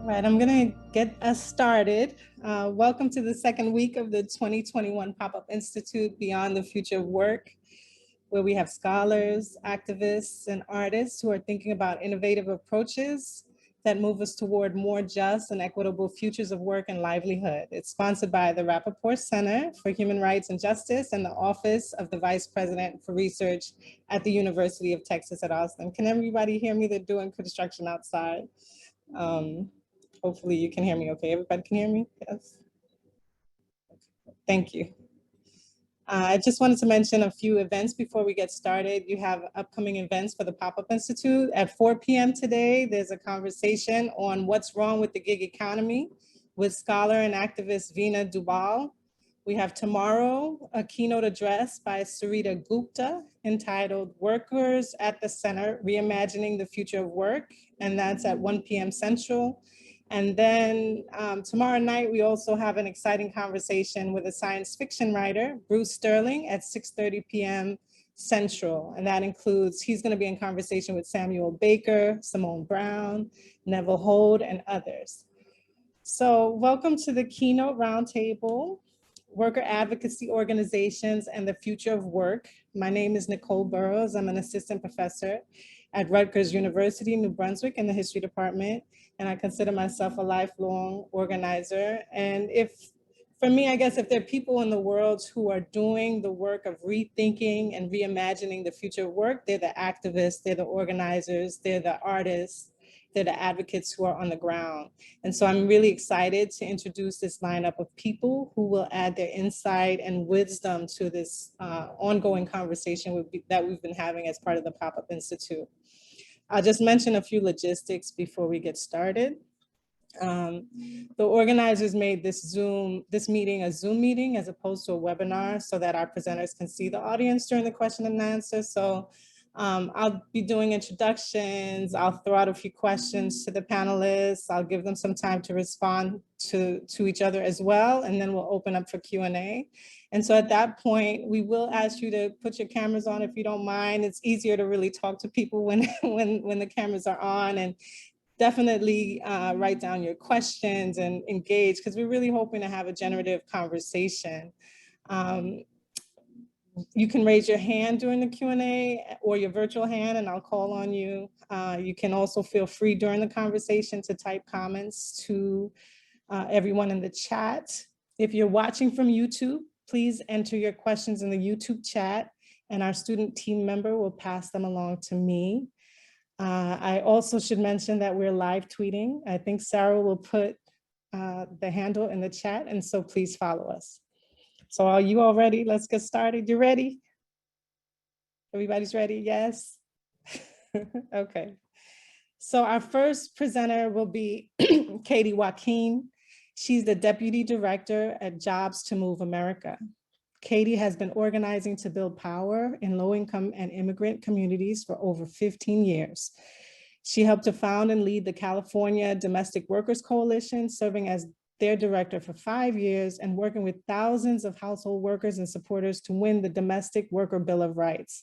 right, I'm going to get us started. Welcome to the second week of the 2021 Pop-Up Institute Beyond the Future of Work, where we have scholars, activists, and artists who are thinking about innovative approaches that move us toward more just and equitable futures of work and livelihood. It's sponsored by the Rappaport Center for Human Rights and Justice and the Office of the Vice President for Research at the University of Texas at Austin. Can everybody hear me? They're doing construction outside. Hopefully you can hear me okay. Everybody can hear me? Yes. Thank you. I just wanted to mention a few events before we get started. You have upcoming events for the Pop-Up Institute. At 4 p.m. today, there's a conversation on what's wrong with the gig economy with scholar and activist Veena Dubal. We have tomorrow a keynote address by Sarita Gupta entitled Workers at the Center, Reimagining the Future of Work, and that's at 1 p.m. Central. And then tomorrow night, we also have an exciting conversation with a science fiction writer, Bruce Sterling, at 6:30 p.m. Central. And that includes, he's going to be in conversation with Samuel Baker, Simone Brown, Neville Holt, and others. So welcome to the Keynote Roundtable, Worker Advocacy Organizations and the Future of Work. My name is Nicole Burrows. I'm an assistant professor at Rutgers University, New Brunswick in the history department. And I consider myself a lifelong organizer. And for me, I guess if there are people in the world who are doing the work of rethinking and reimagining the future of work, they're the activists, they're the organizers, they're the artists, they're the advocates who are on the ground. And so I'm really excited to introduce this lineup of people who will add their insight and wisdom to this ongoing conversation that we've been having as part of the Pop-Up Institute. I'll just mention a few logistics before we get started. The organizers made this meeting a Zoom meeting as opposed to a webinar so that our presenters can see the audience during the question and answer. So I'll be doing introductions. I'll throw out a few questions to the panelists. I'll give them some time to respond to each other as well. And then we'll open up for Q&A. And so at that point, we will ask you to put your cameras on if you don't mind. It's easier to really talk to people when the cameras are on, and definitely write down your questions and engage, because we're really hoping to have a generative conversation. You can raise your hand during the Q&A or your virtual hand and I'll call on you. You can also feel free during the conversation to type comments to everyone in the chat. If you're watching from YouTube, please enter your questions in the YouTube chat and our student team member will pass them along to me. I also should mention that we're live tweeting. I think Sarah will put the handle in the chat, and so please follow us. So are you all ready? Let's get started. You ready? Everybody's ready? Yes? Okay. So our first presenter will be Katie Joaquin. She's the Deputy Director at Jobs to Move America. Katie has been organizing to build power in low-income and immigrant communities for over 15 years. She helped to found and lead the California Domestic Workers Coalition, serving as their director for 5 years and working with thousands of household workers and supporters to win the Domestic Worker Bill of Rights.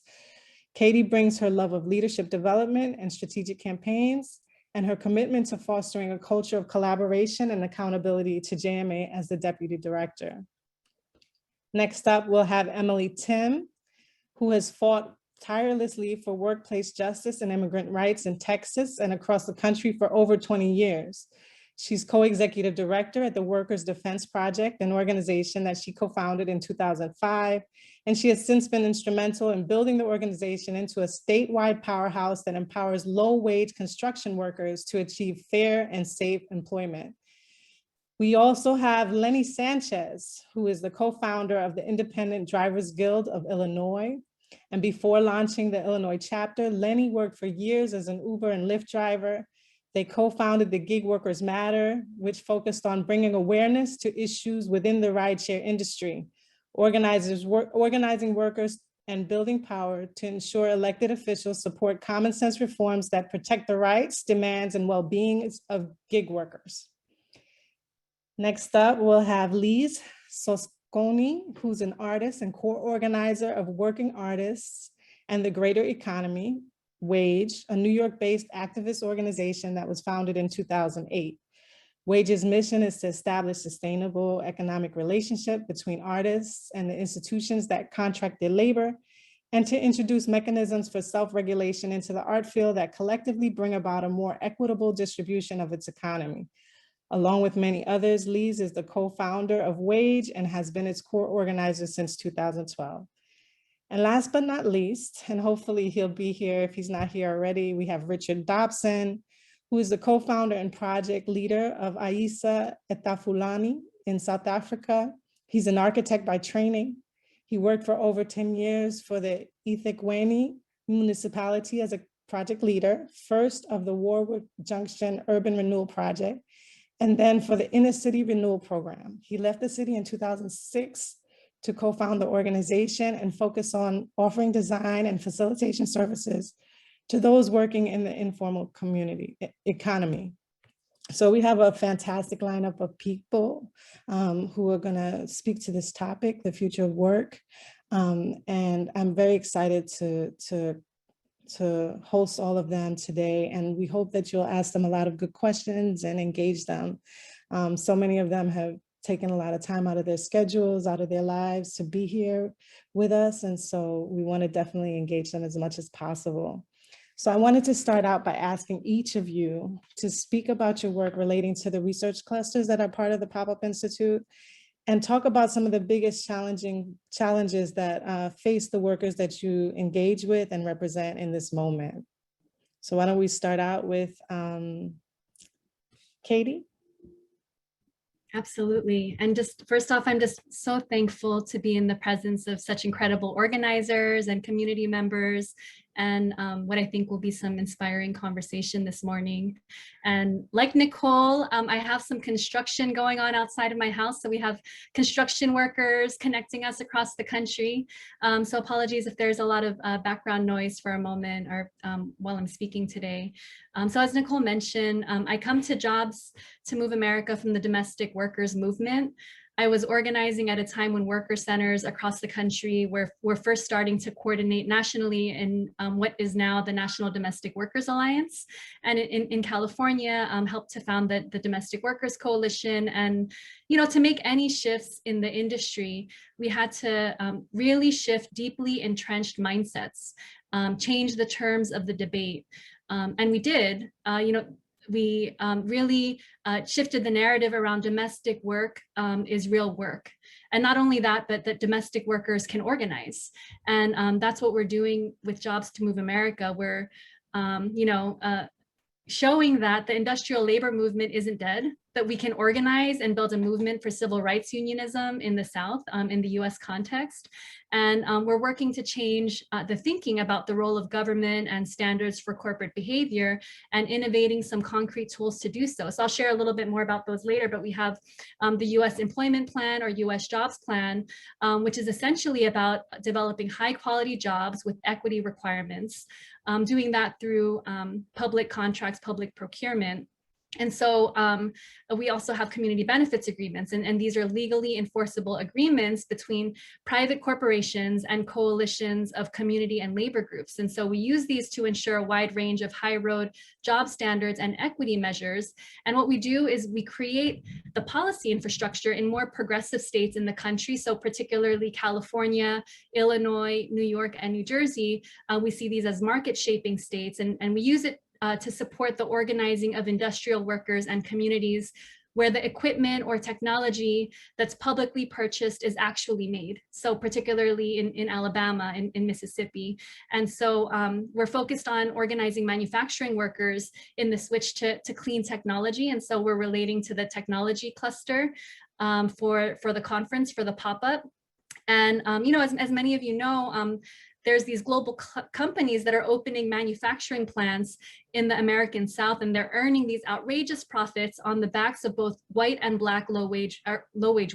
Katie brings her love of leadership development and strategic campaigns and her commitment to fostering a culture of collaboration and accountability to JMA as the deputy director. Next up, we'll have Emily Timm, who has fought tirelessly for workplace justice and immigrant rights in Texas and across the country for over 20 years. She's co-executive director at the Workers' Defense Project, an organization that she co-founded in 2005. And she has since been instrumental in building the organization into a statewide powerhouse that empowers low-wage construction workers to achieve fair and safe employment. We also have Lenny Sanchez, who is the co-founder of the Independent Drivers Guild of Illinois. And before launching the Illinois chapter, Lenny worked for years as an Uber and Lyft driver. They co-founded the Gig Workers Matter, which focused on bringing awareness to issues within the rideshare industry, organizing workers and building power to ensure elected officials support common sense reforms that protect the rights, demands, and well-being of gig workers. Next up, we'll have Lise Soskolne, who's an artist and core organizer of Working Artists and the Greater Economy, WAGE, a New York-based activist organization that was founded in 2008. Wage's mission is to establish sustainable economic relationship between artists and the institutions that contract their labor, and to introduce mechanisms for self-regulation into the art field that collectively bring about a more equitable distribution of its economy. Along with many others, Lise is the co-founder of Wage and has been its core organizer since 2012. And last but not least, and hopefully he'll be here if he's not here already, we have Richard Dobson, who is the co-founder and project leader of Asiye eTafuleni in South Africa. He's an architect by training. He worked for over 10 years for the eTafuleni municipality as a project leader, first of the Warwick Junction Urban Renewal Project, and then for the Inner City Renewal Program. He left the city in 2006 to co-found the organization and focus on offering design and facilitation services to those working in the informal community economy. So we have a fantastic lineup of people who are gonna speak to this topic, the future of work. And I'm very excited to host all of them today. And we hope that you'll ask them a lot of good questions and engage them. So many of them have taken a lot of time out of their schedules, out of their lives to be here with us. And so we want to definitely engage them as much as possible. So I wanted to start out by asking each of you to speak about your work relating to the research clusters that are part of the Pop-Up Institute, and talk about some of the biggest challenges that face the workers that you engage with and represent in this moment. So why don't we start out with Katie? Absolutely. And just first off, I'm just so thankful to be in the presence of such incredible organizers and community members, and what I think will be some inspiring conversation this morning. And like Nicole, I have some construction going on outside of my house. So we have construction workers connecting us across the country. So apologies if there's a lot of background noise for a moment or while I'm speaking today. So as Nicole mentioned, I come to Jobs to Move America from the domestic workers movement. I was organizing at a time when worker centers across the country were first starting to coordinate nationally in what is now the National Domestic Workers Alliance. And in California, helped to found the Domestic Workers Coalition. And, you know, to make any shifts in the industry, we had to really shift deeply entrenched mindsets, change the terms of the debate. And we did, we really shifted the narrative around domestic work is real work. And not only that, but that domestic workers can organize. And that's what we're doing with Jobs to Move America. We're, showing that the industrial labor movement isn't dead, that we can organize and build a movement for civil rights unionism in the South, in the US context. And we're working to change the thinking about the role of government and standards for corporate behavior, and innovating some concrete tools to do so. So I'll share a little bit more about those later, but we have the US Employment Plan, or US Jobs Plan, which is essentially about developing high quality jobs with equity requirements, doing that through public contracts, public procurement. And so we also have community benefits agreements, and these are legally enforceable agreements between private corporations and coalitions of community and labor groups. And so we use these to ensure a wide range of high road job standards and equity measures. And what we do is we create the policy infrastructure in more progressive states in the country. So particularly California, Illinois, New York, and New Jersey, we see these as market shaping states, and we use it to support the organizing of industrial workers and communities where the equipment or technology that's publicly purchased is actually made. So particularly in Alabama, in Mississippi. And so we're focused on organizing manufacturing workers in the switch to clean technology. And so we're relating to the technology cluster for the conference, for the pop-up. And as many of you know, there's these global companies that are opening manufacturing plants in the American South, and they're earning these outrageous profits on the backs of both white and Black low-wage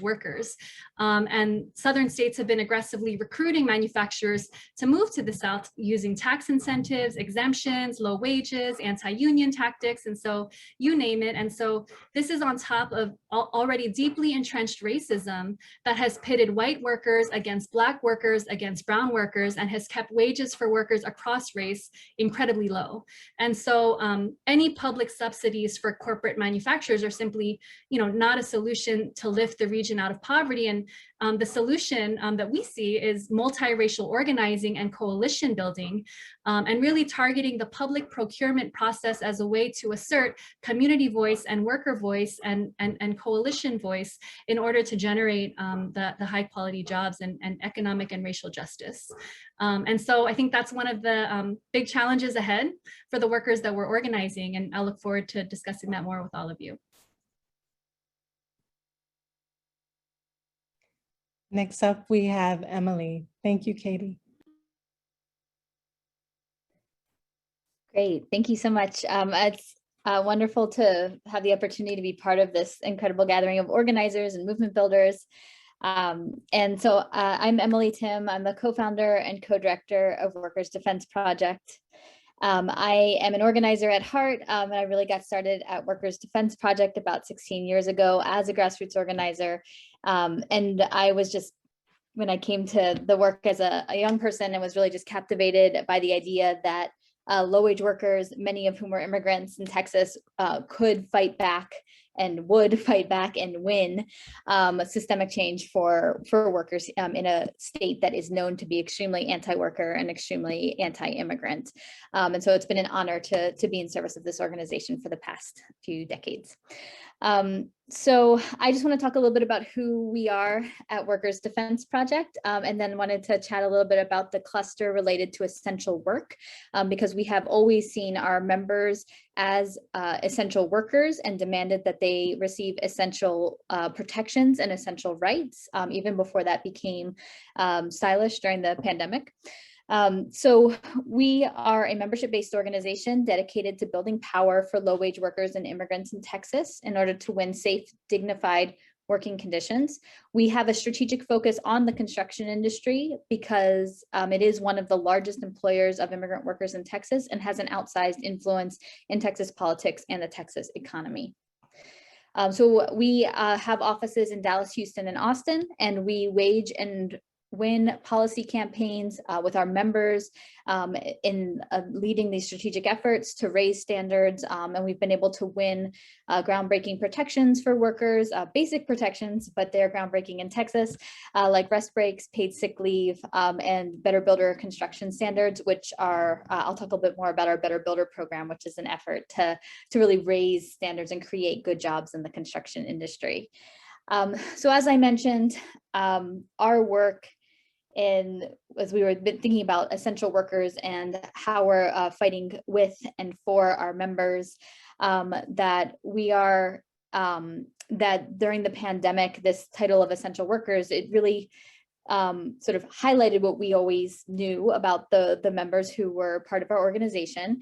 workers. And Southern states have been aggressively recruiting manufacturers to move to the South using tax incentives, exemptions, low wages, anti-union tactics, and so you name it. And so this is on top of already deeply entrenched racism that has pitted white workers against Black workers, against brown workers, and has has kept wages for workers across race incredibly low. And so any public subsidies for corporate manufacturers are simply, not a solution to lift the region out of poverty. And the solution that we see is multiracial organizing and coalition building, and really targeting the public procurement process as a way to assert community voice and worker voice and coalition voice in order to generate the high quality jobs and economic and racial justice. And so I think that's one of the big challenges ahead for the workers that we're organizing, and I look forward to discussing that more with all of you. Next up, we have Emily. Thank you, Katie. Great, thank you so much. It's wonderful to have the opportunity to be part of this incredible gathering of organizers and movement builders. And so I'm Emily Timm. I'm the co-founder and co-director of Workers' Defense Project. I am an organizer at heart, and I really got started at Workers' Defense Project about 16 years ago as a grassroots organizer. And I was just, when I came to the work as a young person, I was really just captivated by the idea that low-wage workers, many of whom were immigrants in Texas, could fight back and would fight back and win systemic change for workers in a state that is known to be extremely anti-worker and extremely anti-immigrant. And so it's been an honor to be in service of this organization for the past few decades. So I just want to talk a little bit about who we are at Workers' Defense Project, and then wanted to chat a little bit about the cluster related to essential work, because we have always seen our members as essential workers and demanded that they receive essential protections and essential rights, even before that became stylish during the pandemic. So we are a membership-based organization dedicated to building power for low-wage workers and immigrants in Texas in order to win safe, dignified working conditions. We have a strategic focus on the construction industry because it is one of the largest employers of immigrant workers in Texas and has an outsized influence in Texas politics and the Texas economy. So we have offices in Dallas, Houston, and Austin, and we wage and win policy campaigns with our members in leading these strategic efforts to raise standards. And we've been able to win groundbreaking protections for workers, basic protections, but they're groundbreaking in Texas, like rest breaks, paid sick leave, and Better Builder construction standards, which are, I'll talk a little bit more about our Better Builder program, which is an effort to really raise standards and create good jobs in the construction industry. So as I mentioned, our work as we were thinking about essential workers and how we're fighting with and for our members, that we are, that during the pandemic, this title of essential workers, it really sort of highlighted what we always knew about the members who were part of our organization.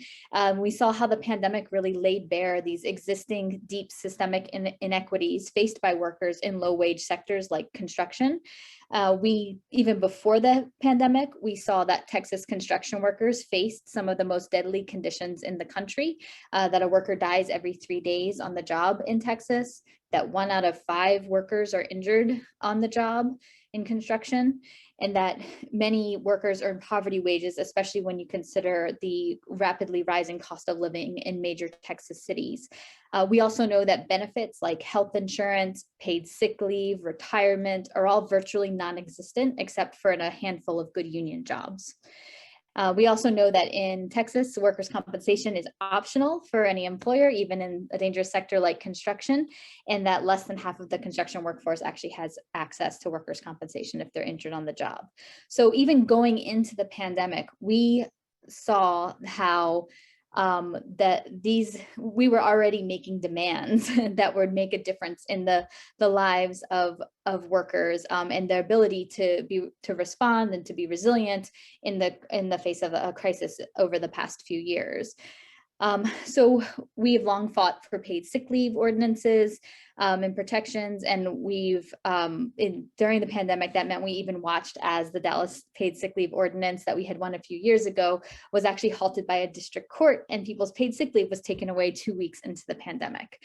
We saw how the pandemic really laid bare these existing deep systemic inequities faced by workers in low wage sectors like construction. Even before the pandemic, we saw that Texas construction workers faced some of the most deadly conditions in the country, that a worker dies every 3 days on the job in Texas, that 1 out of 5 workers are injured on the job in construction, and that many workers earn poverty wages, especially when you consider the rapidly rising cost of living in major Texas cities. We also know that benefits like health insurance, paid sick leave, retirement are all virtually non-existent except for in a handful of good union jobs. We also know that in Texas, workers' compensation is optional for any employer, even in a dangerous sector like construction, and that less than half of the construction workforce actually has access to workers' compensation if they're injured on the job. So even going into the pandemic, we saw how we were already making demands that would make a difference in the lives of workers, and their ability to respond and to be resilient in the face of a crisis over the past few years. So we've long fought for paid sick leave ordinances and protections, and during the pandemic, that meant we even watched as the Dallas paid sick leave ordinance that we had won a few years ago was actually halted by a district court, and people's paid sick leave was taken away 2 weeks into the pandemic.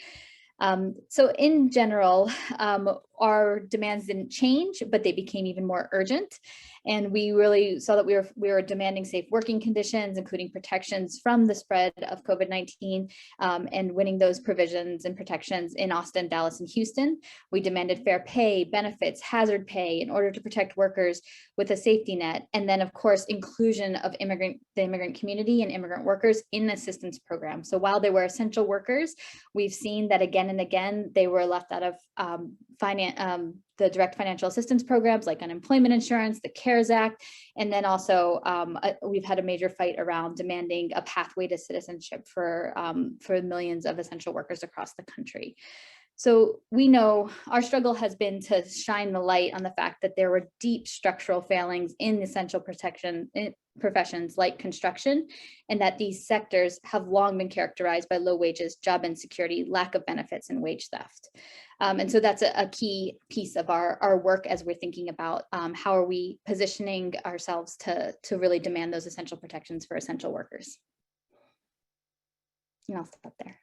So in general, our demands didn't change, but they became even more urgent. And we really saw that we were demanding safe working conditions, including protections from the spread of COVID-19, and winning those provisions and protections in Austin, Dallas, and Houston. We demanded fair pay, benefits, hazard pay in order to protect workers with a safety net. And then, of course, inclusion of the immigrant community and immigrant workers in the assistance program. So while they were essential workers, we've seen that again and again, they were left out of the direct financial assistance programs like unemployment insurance, the CARES Act, and then also we've had a major fight around demanding a pathway to citizenship for millions of essential workers across the country. So we know our struggle has been to shine the light on the fact that there were deep structural failings in essential protection professions like construction, and that these sectors have long been characterized by low wages, job insecurity, lack of benefits, and wage theft. And so that's a key piece of our work as we're thinking about how are we positioning ourselves to really demand those essential protections for essential workers. And I'll stop there.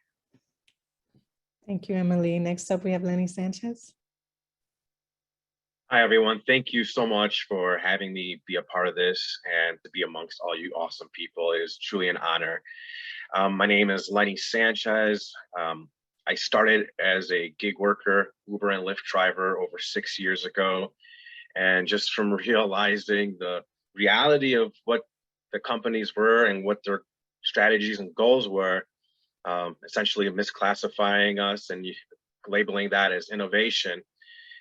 Thank you, Emily. Next up, we have Lenny Sanchez. Hi, everyone. Thank you so much for having me be a part of this and to be amongst all you awesome people. It is truly an honor. My name is Lenny Sanchez. I started as a gig worker, Uber and Lyft driver over 6 years ago. And just from realizing the reality of what the companies were and what their strategies and goals were, essentially misclassifying us and labeling that as innovation,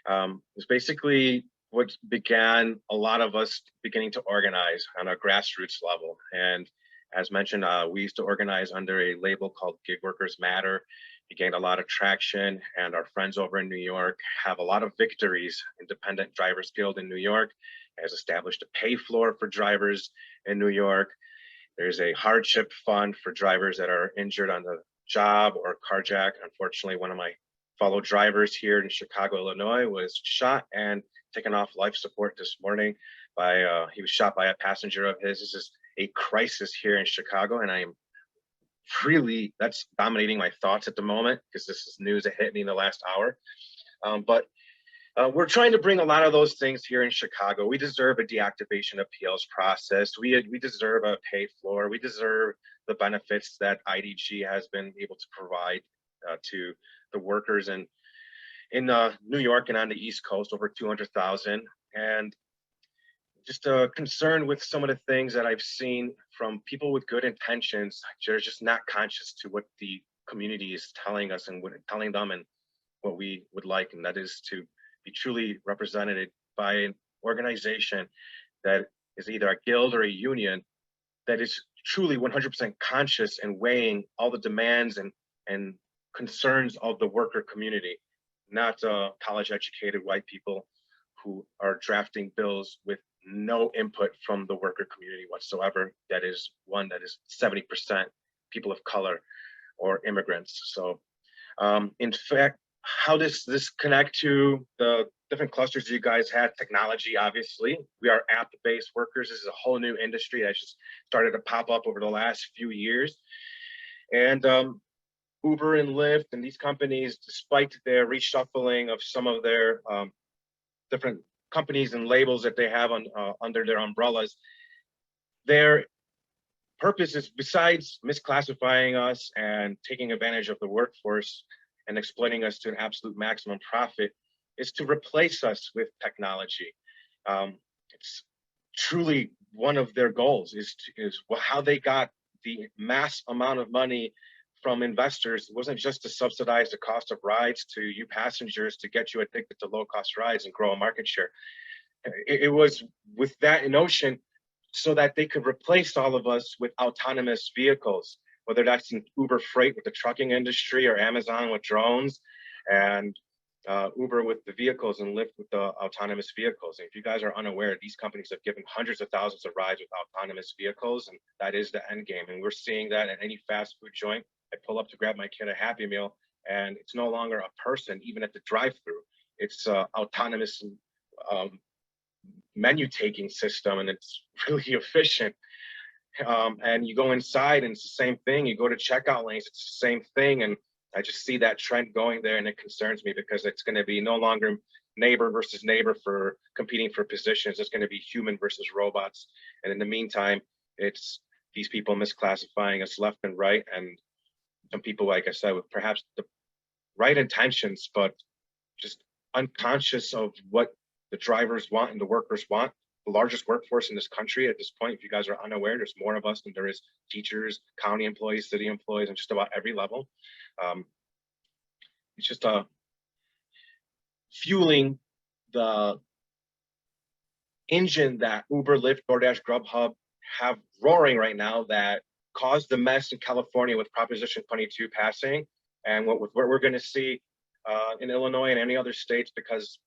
was basically what began a lot of us beginning to organize on a grassroots level. And as mentioned, we used to organize under a label called Gig Workers Matter. It gained a lot of traction, and our friends over in New York have a lot of victories. Independent Drivers Guild in New York has established a pay floor for drivers in New York. There's a hardship fund for drivers that are injured on the job or carjacked. Unfortunately, one of my fellow drivers here in Chicago, Illinois, was shot and taken off life support this morning by, he was shot by a passenger of his. This is a crisis here in Chicago, and I am really, that's dominating my thoughts at the moment because this is news that hit me in the last hour. But we're trying to bring a lot of those things here in Chicago. We deserve a deactivation appeals process. We deserve a pay floor. We deserve the benefits that IDG has been able to provide to the workers in New York and on the East Coast, over 200,000. And just concerned with some of the things that I've seen from people with good intentions. They're just not conscious to what the community is telling us and telling them and what we would like, and that is to be truly represented by an organization that is either a guild or a union that is truly 100% conscious and weighing all the demands and concerns of the worker community, not college educated white people who are drafting bills with no input from the worker community whatsoever. That is one that is 70% people of color or immigrants. So in fact, how does this connect to the different clusters you guys had? Technology, obviously. We are app-based workers. This is a whole new industry that just started to pop up over the last few years. And Uber and Lyft and these companies, despite their reshuffling of some of their different companies and labels that they have on under their umbrellas, their purpose is, besides misclassifying us and taking advantage of the workforce and exploiting us to an absolute maximum profit, is to replace us with technology. It's truly one of their goals is how they got the mass amount of money from investors. It wasn't just to subsidize the cost of rides to you passengers to get you addicted to low cost rides and grow a market share. It was with that notion so that they could replace all of us with autonomous vehicles, whether that's in Uber Freight with the trucking industry or Amazon with drones, and Uber with the vehicles and Lyft with the autonomous vehicles. And if you guys are unaware, these companies have given hundreds of thousands of rides with autonomous vehicles, and that is the end game. And we're seeing that at any fast food joint. I pull up to grab my kid a Happy Meal, and it's no longer a person, even at the drive-through. It's autonomous menu taking system, and it's really efficient. And you go inside and it's the same thing. You go to checkout lanes, it's the same thing. And I just see that trend going there, and it concerns me because it's going to be no longer neighbor versus neighbor for competing for positions. It's going to be human versus robots. And in the meantime, it's these people misclassifying us left and right. And some people, like I said, with perhaps the right intentions, but just unconscious of what the drivers want and the workers want. The largest workforce in this country at this point, if you guys are unaware, there's more of us than there is teachers, county employees, city employees, and just about every level. It's just fueling the engine that Uber, Lyft, DoorDash, Grubhub have roaring right now that caused the mess in California with Proposition 22 passing, and what we're going to see in Illinois and any other states, because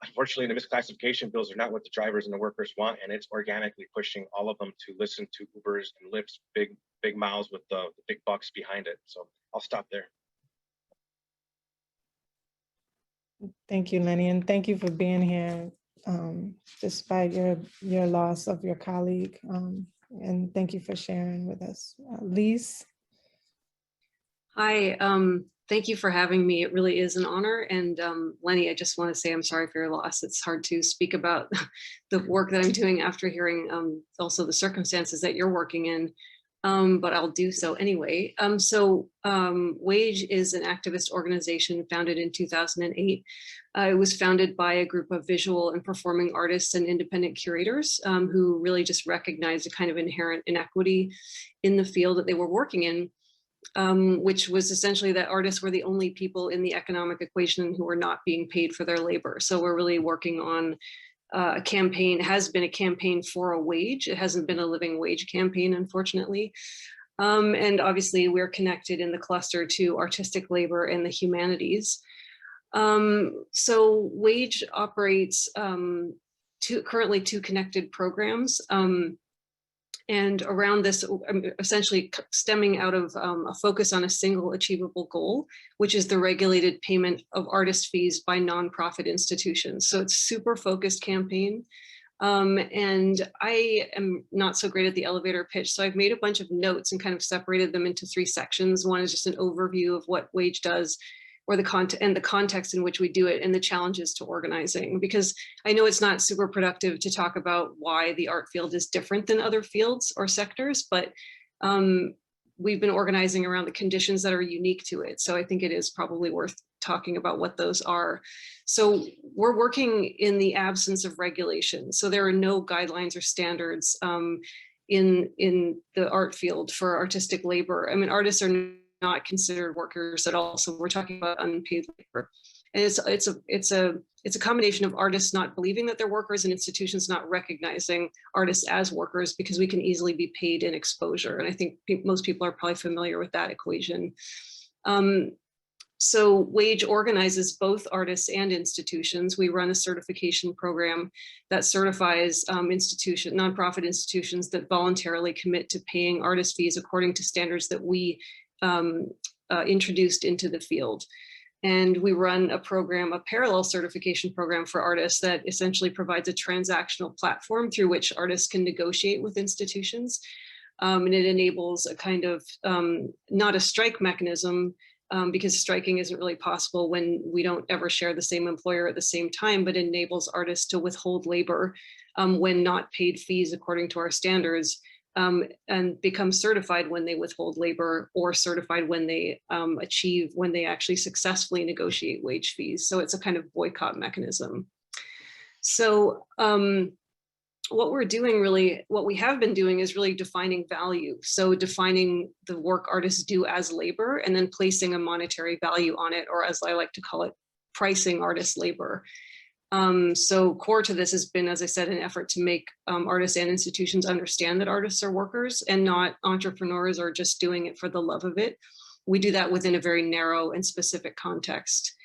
unfortunately the misclassification bills are not what the drivers and the workers want, and it's organically pushing all of them to listen to Uber's and Lyft's big mouths with the big bucks behind it. So I'll stop there. Thank you, Lenny, and thank you for being here despite your loss of your colleague. And thank you for sharing with us. Lise? Hi, thank you for having me. It really is an honor. And Lenny, I just want to say I'm sorry for your loss. It's hard to speak about the work that I'm doing after hearing also the circumstances that you're working in, but I'll do so anyway. WAGE is an activist organization founded in 2008. It was founded by a group of visual and performing artists and independent curators who really just recognized a kind of inherent inequity in the field that they were working in. Which was essentially that artists were the only people in the economic equation who were not being paid for their labor. So we're really working on a campaign, has been a campaign for a wage. It hasn't been a living wage campaign, unfortunately. And obviously we're connected in the cluster to artistic labor and the humanities. So WAGE operates currently two connected programs. And around this, essentially stemming out of a focus on a single achievable goal, which is the regulated payment of artist fees by nonprofit institutions. So it's super focused campaign. And I am not so great at the elevator pitch. So I've made a bunch of notes and kind of separated them into three sections. One is just an overview of what WAGE does, or the context in which we do it, and the challenges to organizing, because I know it's not super productive to talk about why the art field is different than other fields or sectors, but we've been organizing around the conditions that are unique to it. So I think it is probably worth talking about what those are. So we're working in the absence of regulation. So there are no guidelines or standards in the art field for artistic labor. I mean, artists are not considered workers at all. So we're talking about unpaid labor. And it's a combination of artists not believing that they're workers and institutions not recognizing artists as workers, because we can easily be paid in exposure. And I think most people are probably familiar with that equation. So WAGE organizes both artists and institutions. We run a certification program that certifies nonprofit institutions that voluntarily commit to paying artist fees according to standards that we introduced into the field. And we run a program, a parallel certification program for artists that essentially provides a transactional platform through which artists can negotiate with institutions. And it enables a kind of, not a strike mechanism, because striking isn't really possible when we don't ever share the same employer at the same time, but enables artists to withhold labor when not paid fees according to our standards, and become certified when they withhold labor, or certified when they when they actually successfully negotiate wage fees. So it's a kind of boycott mechanism. So what we're doing really, what we have been doing is really defining value. So defining the work artists do as labor, and then placing a monetary value on it, or as I like to call it, pricing artist labor. So core to this has been, as I said, an effort to make artists and institutions understand that artists are workers and not entrepreneurs or just doing it for the love of it. We do that within a very narrow and specific context.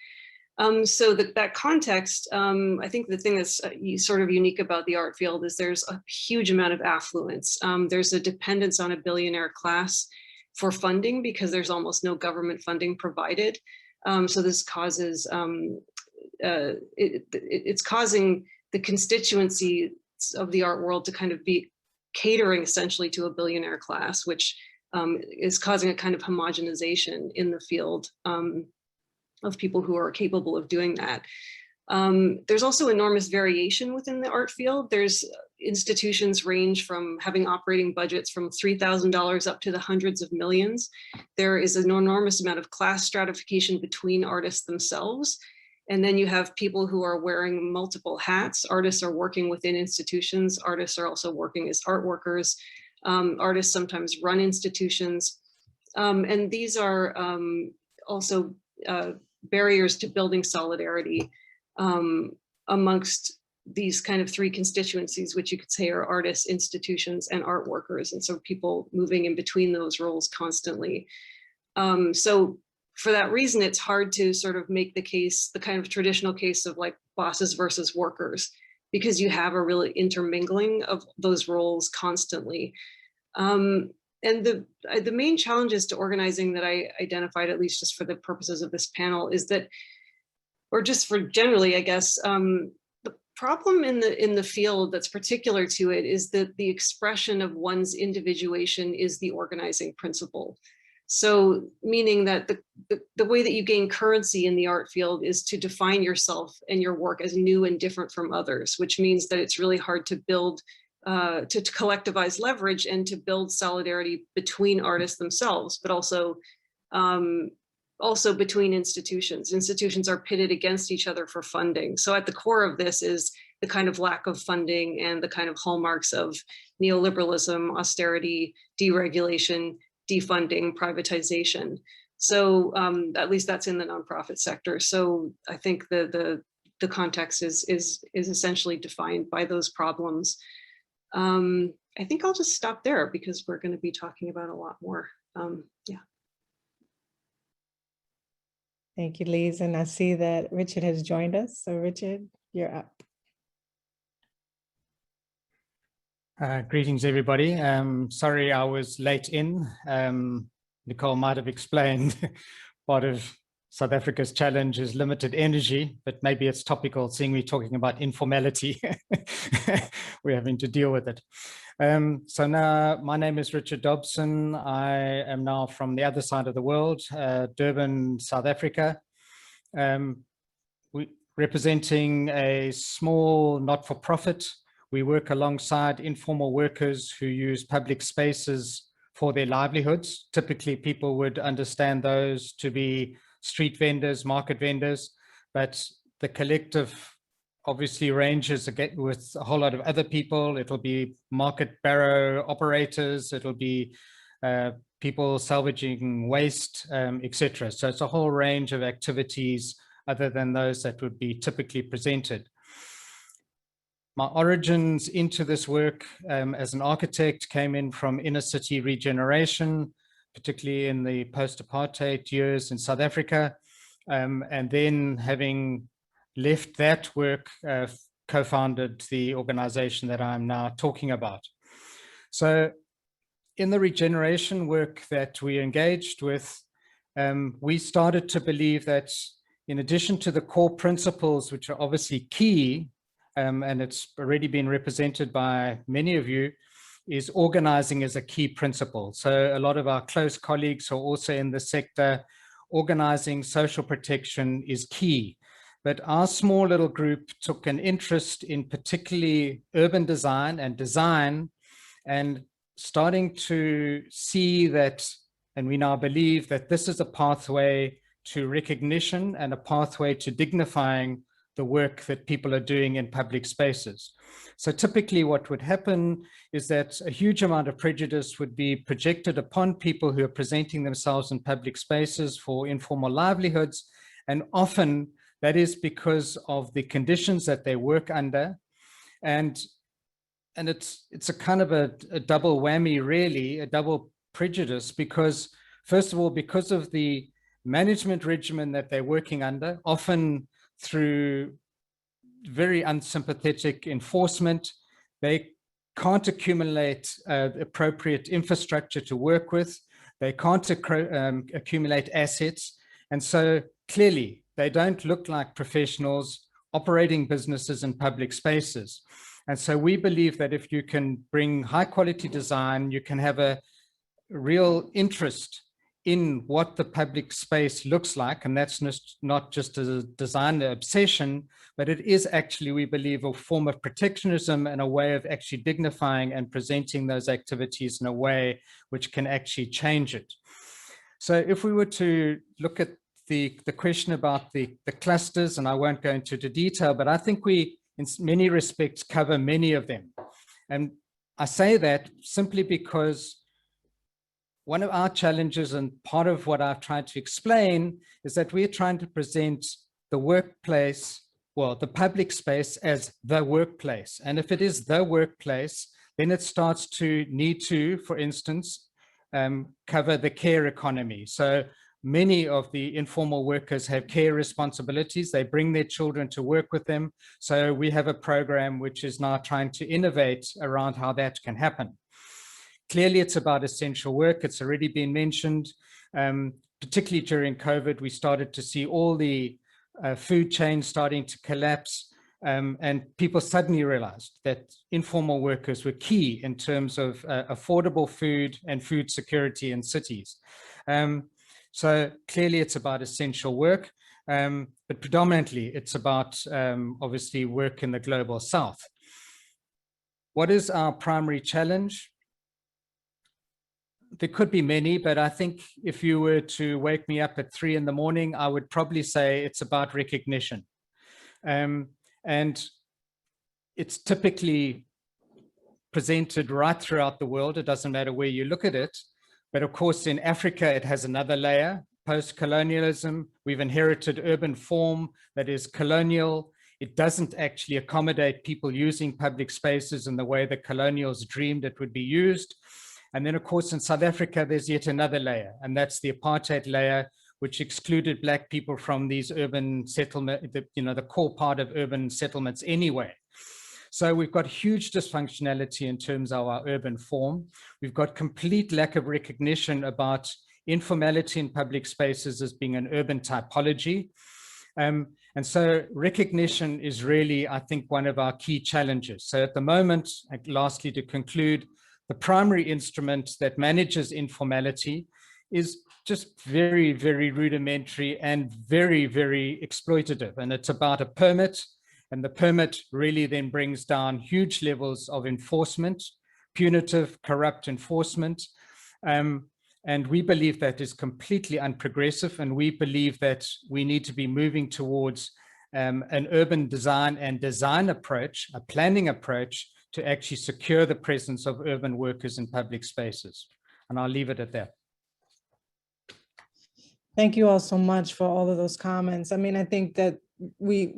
So that context, I think the thing that's sort of unique about the art field is there's a huge amount of affluence. There's a dependence on a billionaire class for funding, because there's almost no government funding provided. So this causes it's causing the constituency of the art world to kind of be catering essentially to a billionaire class, which is causing a kind of homogenization in the field of people who are capable of doing that. There's also enormous variation within the art field. There's institutions range from having operating budgets from $3,000 up to the hundreds of millions. There is an enormous amount of class stratification between artists themselves. And then you have people who are wearing multiple hats. Artists are working within institutions. Artists are also working as art workers. Artists sometimes run institutions. And these are also barriers to building solidarity amongst these kind of three constituencies, which you could say are artists, institutions, and art workers. And so people moving in between those roles constantly. So for that reason, it's hard to sort of make the case, the kind of traditional case of like bosses versus workers, because you have a really intermingling of those roles constantly. And the main challenges to organizing that I identified, at least just for the purposes of this panel, is that, or just for generally, I guess, the problem in the field that's particular to it is that the expression of one's individuation is the organizing principle. So meaning that the way that you gain currency in the art field is to define yourself and your work as new and different from others, which means that it's really hard to build, to collectivize leverage and to build solidarity between artists themselves, but also between institutions. Institutions are pitted against each other for funding. So at the core of this is the kind of lack of funding and the kind of hallmarks of neoliberalism, austerity, deregulation, defunding, privatization. So at least that's in the nonprofit sector. So I think the context is essentially defined by those problems. I think I'll just stop there because we're going to be talking about a lot more. Yeah. Thank you, Lise. And I see that Richard has joined us. So Richard, you're up. Greetings, everybody. Sorry I was late in. Nicole might have explained part of South Africa's challenge is limited energy, but maybe it's topical seeing me talking about informality. We're having to deal with it. So now my name is Richard Dobson. I am now from the other side of the world, Durban, South Africa. We representing a small not-for-profit. We work alongside informal workers who use public spaces for their livelihoods. Typically, people would understand those to be street vendors, market vendors, but the collective obviously ranges with a whole lot of other people. It'll be market barrow operators, it'll be people salvaging waste, etc. So it's a whole range of activities other than those that would be typically presented. My origins into this work as an architect came in from inner city regeneration, particularly in the post-apartheid years in South Africa. And then having left that work, co-founded the organization that I'm now talking about. So in the regeneration work that we engaged with, we started to believe that in addition to the core principles, which are obviously key, and it's already been represented by many of you, is organizing as a key principle. So a lot of our close colleagues are also in the sector. Organizing social protection is key. But our small little group took an interest in particularly urban design and starting to see that, and we now believe that this is a pathway to recognition and a pathway to dignifying the work that people are doing in public spaces. So typically what would happen is that a huge amount of prejudice would be projected upon people who are presenting themselves in public spaces for informal livelihoods. And often that is because of the conditions that they work under. And it's a kind of a double whammy, really, a double prejudice, because first of all, because of the management regimen that they're working under, often through very unsympathetic enforcement, they can't accumulate appropriate infrastructure to work with, they can't accumulate assets, and so clearly they don't look like professionals operating businesses in public spaces. And so we believe that if you can bring high quality design, you can have a real interest in what the public space looks like, and that's not just a designer obsession, but it is actually, we believe, a form of protectionism and a way of actually dignifying and presenting those activities in a way which can actually change it. So if we were to look at the question about the clusters, and I won't go into the detail, but I think we, in many respects, cover many of them. And I say that simply because one of our challenges, and part of what I've tried to explain, is that we're trying to present the workplace, well, the public space, as the workplace. And if it is the workplace, then it starts to need to, for instance, cover the care economy. So many of the informal workers have care responsibilities. They bring their children to work with them. So we have a program which is now trying to innovate around how that can happen. Clearly, it's about essential work. It's already been mentioned. Particularly during COVID, we started to see all the food chains starting to collapse. And people suddenly realized that informal workers were key in terms of affordable food and food security in cities. So clearly, it's about essential work, but predominantly, it's about, obviously, work in the global south. What is our primary challenge? There could be many, but I think if you were to wake me up at 3 in the morning, I would probably say it's about recognition. And it's typically presented right throughout the world. It doesn't matter where you look at it. But of course, in Africa, it has another layer. Post-colonialism, we've inherited urban form that is colonial. It doesn't actually accommodate people using public spaces in the way the colonials dreamed it would be used. And then, of course, in South Africa, there's yet another layer, and that's the apartheid layer, which excluded Black people from these urban settlement, the core part of urban settlements anyway. So we've got huge dysfunctionality in terms of our urban form. We've got complete lack of recognition about informality in public spaces as being an urban typology. And so recognition is really, I think, one of our key challenges. So at the moment, lastly, to conclude, the primary instrument that manages informality is just very, very rudimentary and very, very exploitative. And it's about a permit. And the permit really then brings down huge levels of enforcement, punitive, corrupt enforcement. And we believe that is completely unprogressive. And we believe that we need to be moving towards an urban design and design approach, a planning approach, to actually secure the presence of urban workers in public spaces. And I'll leave it at that. Thank you all so much for all of those comments. I mean, I think that we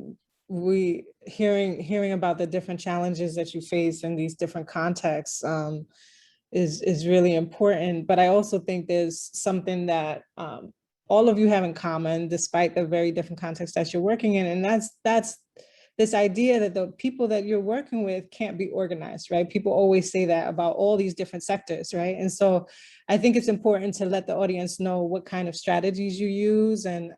hearing about the different challenges that you face in these different contexts is really important. But I also think there's something that all of you have in common, despite the very different contexts that you're working in, and that's this idea that the people that you're working with can't be organized, right? People always say that about all these different sectors, right? And so I think it's important to let the audience know what kind of strategies you use and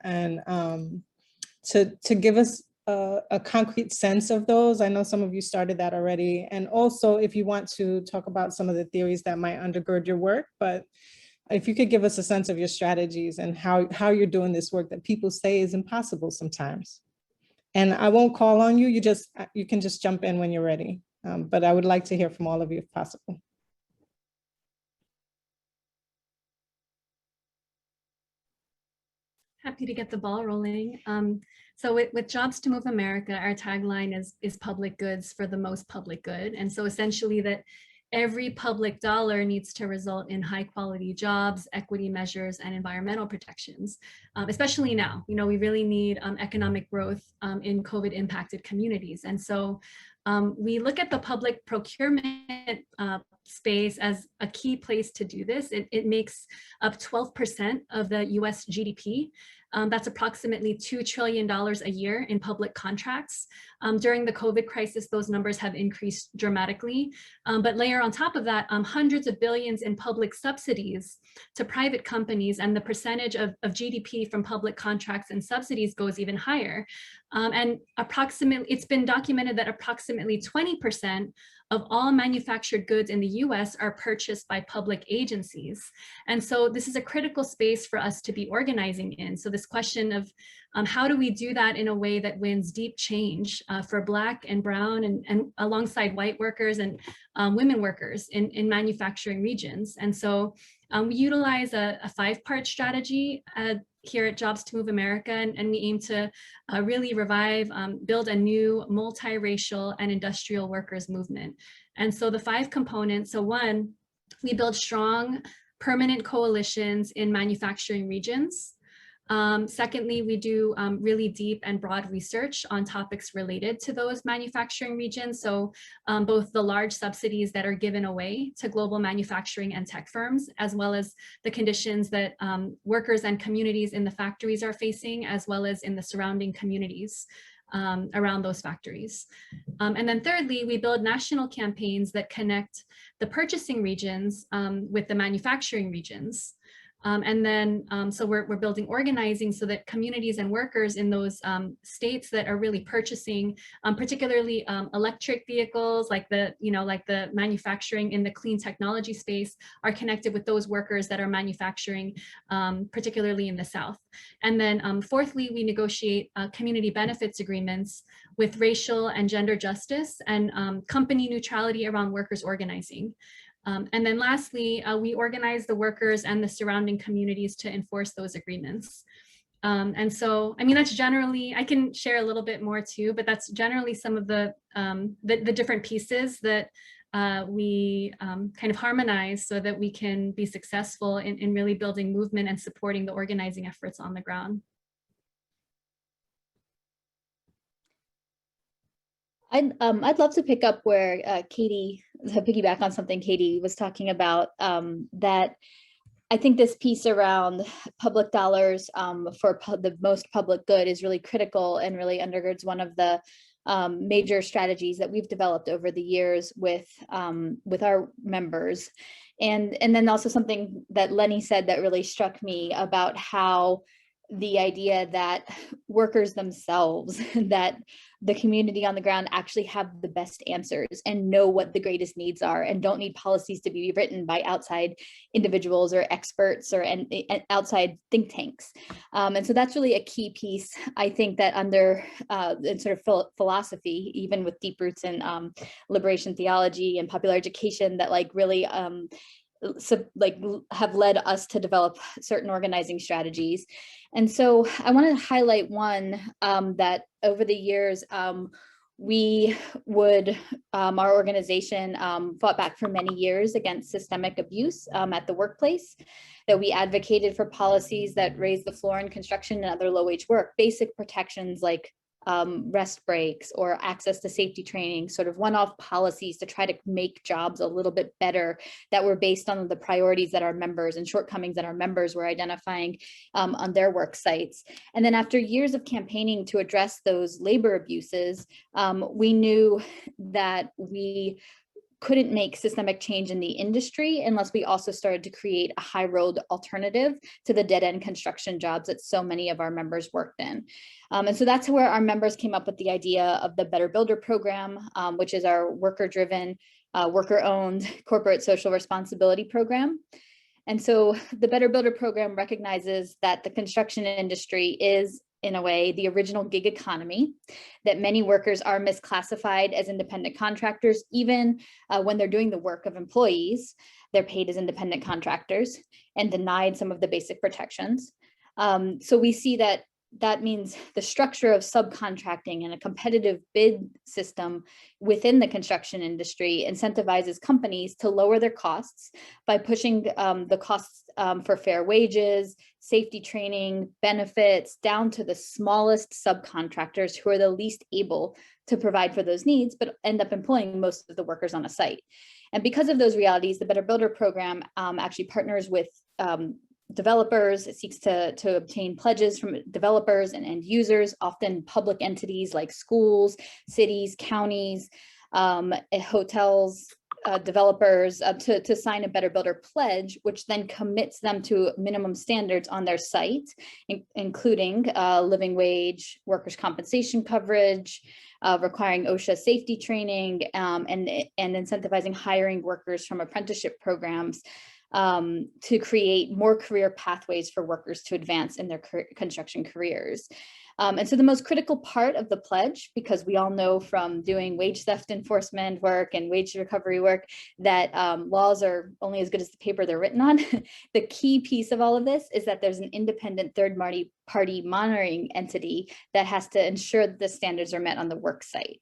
to give us a concrete sense of those. I know some of you started that already. And also if you want to talk about some of the theories that might undergird your work, but if you could give us a sense of your strategies and how you're doing this work that people say is impossible sometimes. And I won't call on you, you can just jump in when you're ready. But I would like to hear from all of you if possible. Happy to get the ball rolling. So with Jobs to Move America, our tagline is public goods for the most public good. And so essentially that every public dollar needs to result in high quality jobs, equity measures, and environmental protections, especially now. You know, we really need economic growth in COVID impacted communities. And so we look at the public procurement space as a key place to do this. It makes up 12% of the US GDP. That's approximately $2 trillion a year in public contracts. During the COVID crisis, those numbers have increased dramatically. But layer on top of that, hundreds of billions in public subsidies to private companies, and the percentage of GDP from public contracts and subsidies goes even higher. And it's been documented that approximately 20% of all manufactured goods in the US are purchased by public agencies. And so this is a critical space for us to be organizing in. So this question of how do we do that in a way that wins deep change for Black and Brown and alongside white workers and women workers in manufacturing regions. And so we utilize a 5-part strategy here at Jobs to Move America, and we aim to really revive, build a new multiracial and industrial workers movement. And so the 5 components, so 1, we build strong permanent coalitions in manufacturing regions. Secondly, we do really deep and broad research on topics related to those manufacturing regions. So both the large subsidies that are given away to global manufacturing and tech firms, as well as the conditions that workers and communities in the factories are facing, as well as in the surrounding communities around those factories. And then thirdly, we build national campaigns that connect the purchasing regions with the manufacturing regions. And then, so we're building organizing so that communities and workers in those states that are really purchasing, particularly electric vehicles, like the manufacturing in the clean technology space, are connected with those workers that are manufacturing, particularly in the South. And then fourthly, we negotiate community benefits agreements with racial and gender justice and company neutrality around workers organizing. And then lastly, we organize the workers and the surrounding communities to enforce those agreements. And so, I mean, that's generally, I can share a little bit more too, but that's generally some of the different pieces that we kind of harmonize so that we can be successful in really building movement and supporting the organizing efforts on the ground. I'd love to pick up where Katie, to piggyback on something Katie was talking about, that I think this piece around public dollars for the most public good is really critical and really undergirds one of the major strategies that we've developed over the years with our members. And then also something that Lenny said that really struck me about how the idea that workers themselves, that the community on the ground actually have the best answers and know what the greatest needs are and don't need policies to be written by outside individuals or experts or and outside think tanks. And so that's really a key piece, I think, that under in sort of philosophy, even with deep roots in liberation theology and popular education, that like really have led us to develop certain organizing strategies. And so I want to highlight one that over the years, we would, our organization fought back for many years against systemic abuse at the workplace, that we advocated for policies that raise the floor in construction and other low-wage work, basic protections like rest breaks or access to safety training, sort of one-off policies to try to make jobs a little bit better that were based on the priorities that our members and shortcomings that our members were identifying on their work sites. And then after years of campaigning to address those labor abuses, we knew that we couldn't make systemic change in the industry unless we also started to create a high road alternative to the dead end construction jobs that so many of our members worked in. And so that's where our members came up with the idea of the Better Builder program, which is our worker-driven, worker-owned corporate social responsibility program. And so the Better Builder program recognizes that the construction industry is, in a way, the original gig economy, that many workers are misclassified as independent contractors, even when they're doing the work of employees, they're paid as independent contractors and denied some of the basic protections. So we see that that means the structure of subcontracting and a competitive bid system within the construction industry incentivizes companies to lower their costs by pushing the costs for fair wages, safety training, benefits, down to the smallest subcontractors who are the least able to provide for those needs, but end up employing most of the workers on a site. And because of those realities, the Better Builder program actually partners with developers. It seeks to obtain pledges from developers and end users, often public entities like schools, cities, counties, hotels, developers, to sign a Better Builder pledge, which then commits them to minimum standards on their site, including living wage, workers' compensation coverage, requiring OSHA safety training, and incentivizing hiring workers from apprenticeship programs to create more career pathways for workers to advance in their construction careers. And so the most critical part of the pledge, because we all know from doing wage theft enforcement work and wage recovery work that laws are only as good as the paper they're written on. The key piece of all of this is that there's an independent third-party monitoring entity that has to ensure that the standards are met on the work site.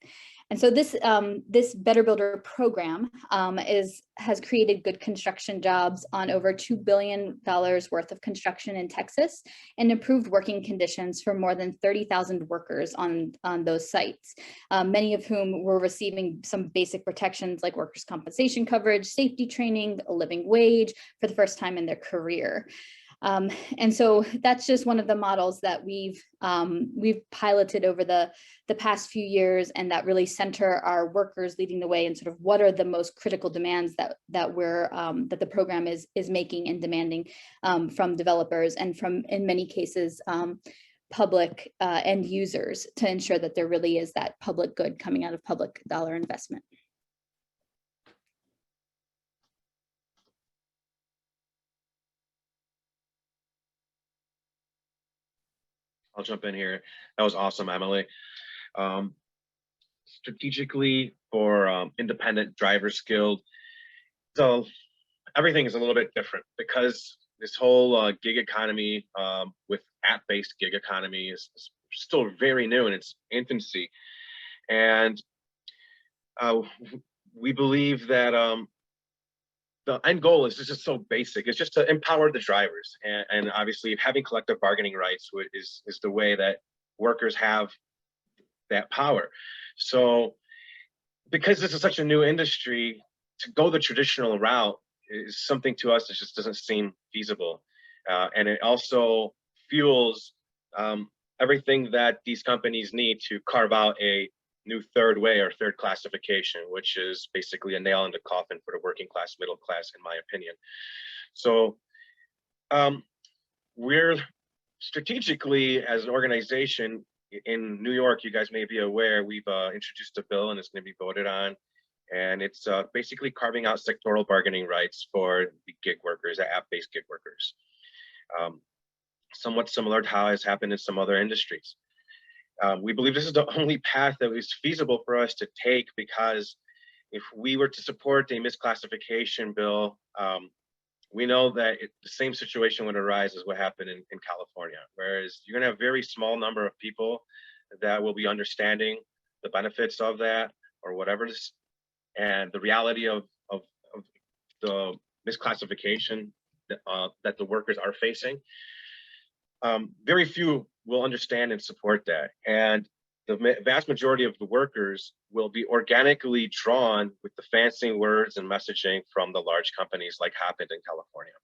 And so this Better Builder program has created good construction jobs on over $2 billion worth of construction in Texas, and improved working conditions for more than 30,000 workers on those sites, many of whom were receiving some basic protections like workers' compensation coverage, safety training, a living wage for the first time in their career. And so that's just one of the models that we've piloted over the past few years, and that really center our workers leading the way in sort of what are the most critical demands that the program is making and demanding from developers, and from, in many cases, public end users, to ensure that there really is that public good coming out of public dollar investment. I'll jump in here. That was awesome, Emily. Strategically for independent drivers guild, so everything is a little bit different, because this whole gig economy with app-based gig economy is still very new in its infancy. And we believe that the end goal is just so basic. It's just to empower the drivers, and obviously having collective bargaining rights is the way that workers have that power. So because this is such a new industry, to go the traditional route is something to us that just doesn't seem feasible. And it also fuels everything that these companies need to carve out a new third way, or third classification, which is basically a nail in the coffin for the working class, middle class, in my opinion. So we're strategically, as an organization in New York, you guys may be aware, we've introduced a bill, and it's going to be voted on. And it's basically carving out sectoral bargaining rights for the gig workers, app-based gig workers. Somewhat similar to how has happened in some other industries. We believe this is the only path that is feasible for us to take, because if we were to support a misclassification bill, we know that the same situation would arise as what happened in California, whereas you're gonna have a very small number of people that will be understanding the benefits of that, or whatever this, and the reality of the misclassification that the workers are facing. Very few will understand and support that. And the vast majority of the workers will be organically drawn with the fancy words and messaging from the large companies, like happened in California.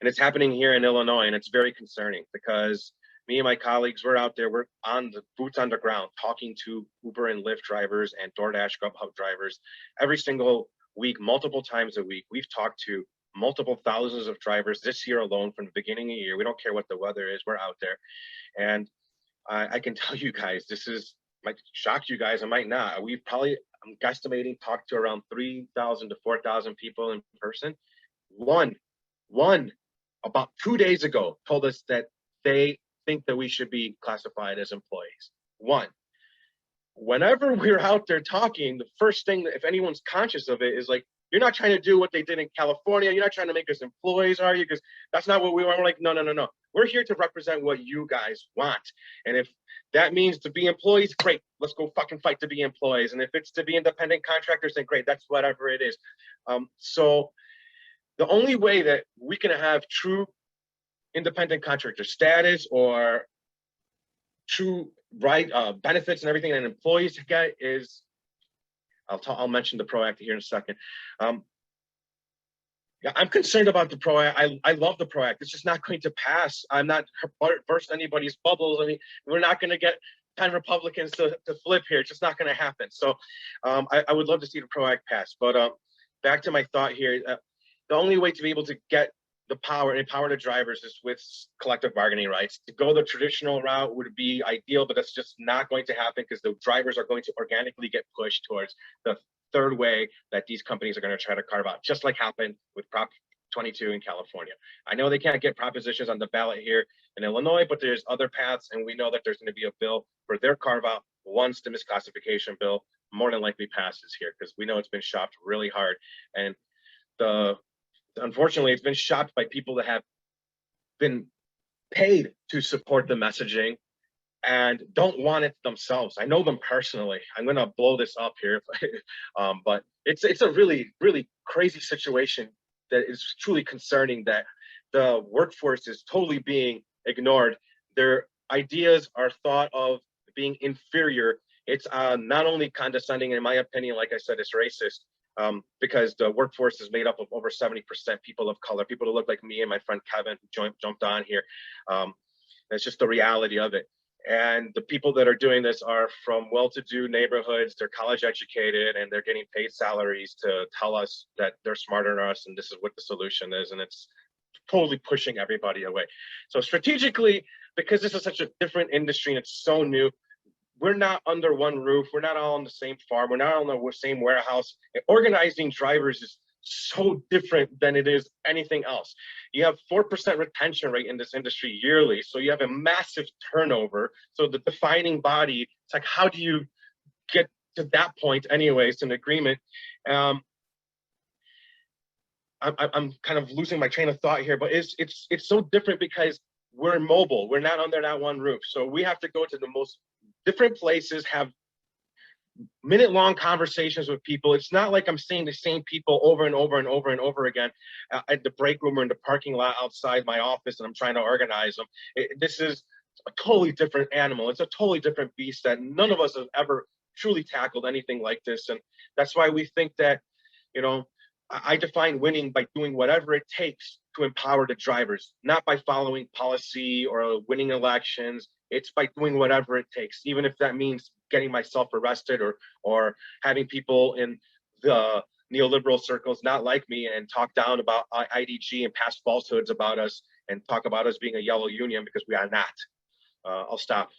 And it's happening here in Illinois, and it's very concerning, because me and my colleagues, we're out there, we're on the boots on the ground, talking to Uber and Lyft drivers and DoorDash Grubhub drivers every single week, multiple times a week. We've talked to multiple thousands of drivers this year alone from the beginning of the year. We don't care what the weather is, we're out there. And I can tell you guys, might shock you guys, I might not. We've probably, I'm guesstimating, talked to around 3,000 to 4,000 people in person. One, about 2 days ago, told us that they think that we should be classified as employees. One. Whenever we're out there talking, the first thing that, if anyone's conscious of it, is like, you're not trying to do what they did in California. You're not trying to make us employees, are you? Because that's not what we want. We're like, no. We're here to represent what you guys want. And if that means to be employees, great. Let's go fucking fight to be employees. And if it's to be independent contractors, then great. That's whatever it is. So the only way that we can have true independent contractor status, or true benefits and everything that employees get, is, I'll mention the PRO Act here in a second. Yeah, I'm concerned about the PRO Act. I love the PRO Act. It's just not going to pass. I'm not burst anybody's bubbles. I mean, we're not going to get 10 Republicans to flip here. It's just not going to happen. So I would love to see the PRO Act pass. But back to my thought here. The only way to be able to get empower the drivers is with collective bargaining rights. To go the traditional route would be ideal, but that's just not going to happen because the drivers are going to organically get pushed towards the third way that these companies are going to try to carve out, just like happened with Prop 22 in California. I know they can't get propositions on the ballot here in Illinois, but there's other paths, and we know that there's going to be a bill for their carve out once the misclassification bill more than likely passes here, because we know it's been shopped really hard. And unfortunately, it's been shopped by people that have been paid to support the messaging and don't want it themselves. I know them personally. I'm going to blow this up here, but it's a really, really crazy situation that is truly concerning, that the workforce is totally being ignored. Their ideas are thought of being inferior. It's not only condescending, in my opinion, like I said, it's racist. Because the workforce is made up of over 70% people of color, people who look like me and my friend Kevin, who jumped on here. That's just the reality of it. And the people that are doing this are from well-to-do neighborhoods, they're college educated, and they're getting paid salaries to tell us that they're smarter than us and this is what the solution is. And it's totally pushing everybody away. So strategically, because this is such a different industry and it's so new, we're not under one roof. We're not all on the same farm. We're not on the same warehouse. And organizing drivers is so different than it is anything else. You have 4% retention rate in this industry yearly. So you have a massive turnover. So the defining body, it's like, how do you get to that point anyways, an agreement? I'm kind of losing my train of thought here, but it's so different because we're mobile. We're not under that one roof. So we have to go to the most different places, have minute-long conversations with people. It's not like I'm seeing the same people over and over and over and over again at the break room or in the parking lot outside my office, and I'm trying to organize them. This is a totally different animal. It's a totally different beast that none of us have ever truly tackled anything like this. And that's why we think that, you know, I define winning by doing whatever it takes to empower the drivers, not by following policy or winning elections. It's by doing whatever it takes, even if that means getting myself arrested or having people in the neoliberal circles not like me and talk down about IDG and pass falsehoods about us and talk about us being a yellow union, because we are not. I'll stop.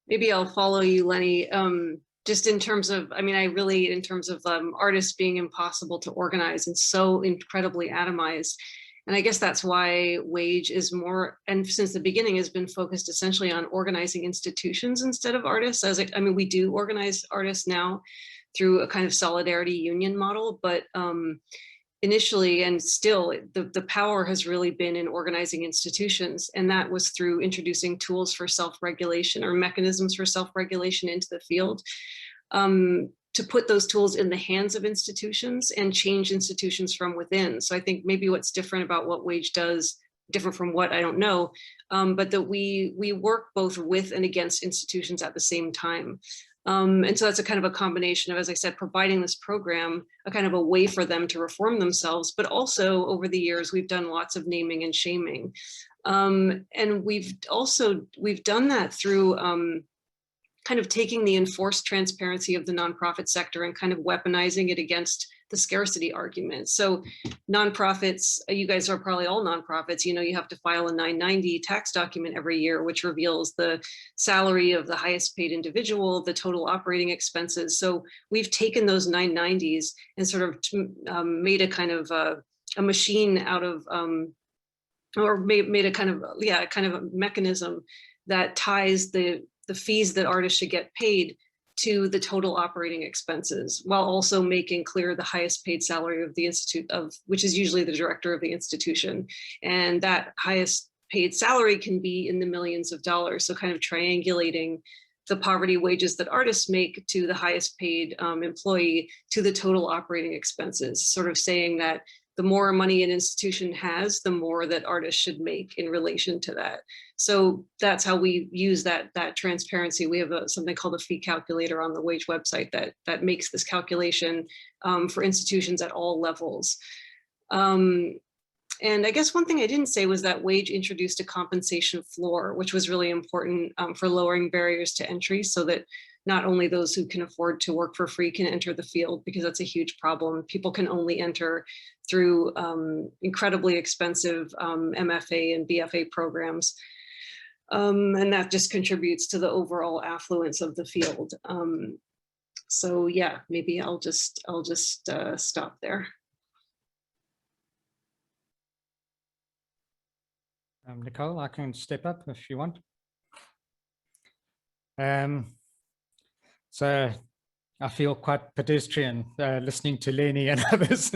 Maybe I'll follow you, Lenny. Just in terms of, I mean, in terms of artists being impossible to organize and so incredibly atomized. And I guess that's why Wage is more, and since the beginning has been focused essentially on organizing institutions instead of artists. I mean, we do organize artists now through a kind of solidarity union model, but initially and still the power has really been in organizing institutions. And that was through introducing tools for self-regulation or mechanisms for self-regulation into the field. To put those tools in the hands of institutions and change institutions from within. So I think maybe what's different about what Wage does, different from what I don't know, but that we work both with and against institutions at the same time. And so that's a kind of a combination of, as I said, providing this program, a kind of a way for them to reform themselves, but also over the years, we've done lots of naming and shaming. And we've done that through kind of taking the enforced transparency of the nonprofit sector and kind of weaponizing it against the scarcity argument. So nonprofits, you guys are probably all nonprofits, you know, you have to file a 990 tax document every year, which reveals the salary of the highest paid individual, the total operating expenses. So we've taken those 990s and sort of made a kind of a machine out of, or made a kind of, yeah, kind of a mechanism that ties the fees that artists should get paid to the total operating expenses, while also making clear the highest paid salary of the institute, which is usually the director of the institution. And that highest paid salary can be in the millions of dollars. So kind of triangulating the poverty wages that artists make to the highest paid employee to the total operating expenses, sort of saying that the more money an institution has, the more that artists should make in relation to that. So that's how we use that transparency. We have something called a fee calculator on the Wage website that makes this calculation for institutions at all levels. And I guess one thing I didn't say was that Wage introduced a compensation floor, which was really important for lowering barriers to entry, so that not only those who can afford to work for free can enter the field, because that's a huge problem. People can only enter through incredibly expensive MFA and BFA programs. And that just contributes to the overall affluence of the field. So yeah, maybe I'll just stop there. Nicole, I can step up if you want. So I feel quite pedestrian listening to Lenny and others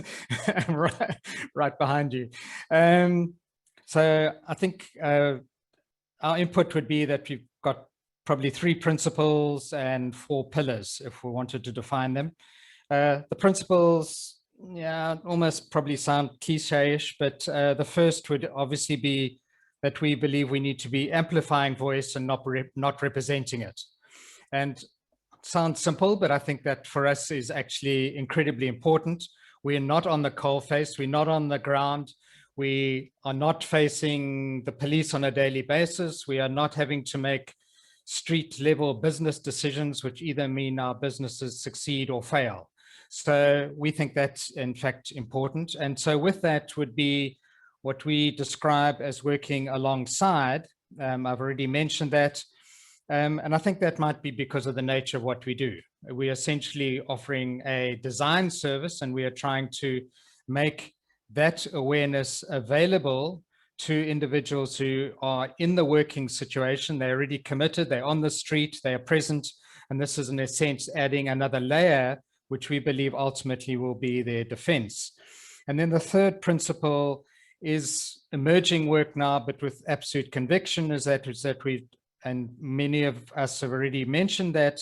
right behind you. So I think our input would be that we've got probably 3 principles and 4 pillars if we wanted to define them. The principles, yeah, almost probably sound cliche-ish, but the first would obviously be that we believe we need to be amplifying voice and not representing it. And sounds simple, but I think that for us is actually incredibly important. We're not on the coalface, we're not on the ground, we are not facing the police on a daily basis, we are not having to make street level business decisions which either mean our businesses succeed or fail. So we think that's in fact important. And so with that would be what we describe as working alongside. I've already mentioned that. And I think that might be because of the nature of what we do. We are essentially offering a design service, and we are trying to make that awareness available to individuals who are in the working situation. They're already committed, they're on the street, they are present. And this is in a sense adding another layer, which we believe ultimately will be their defense. And then the third principle is emerging work now, but with absolute conviction, is that we, and many of us have already mentioned that,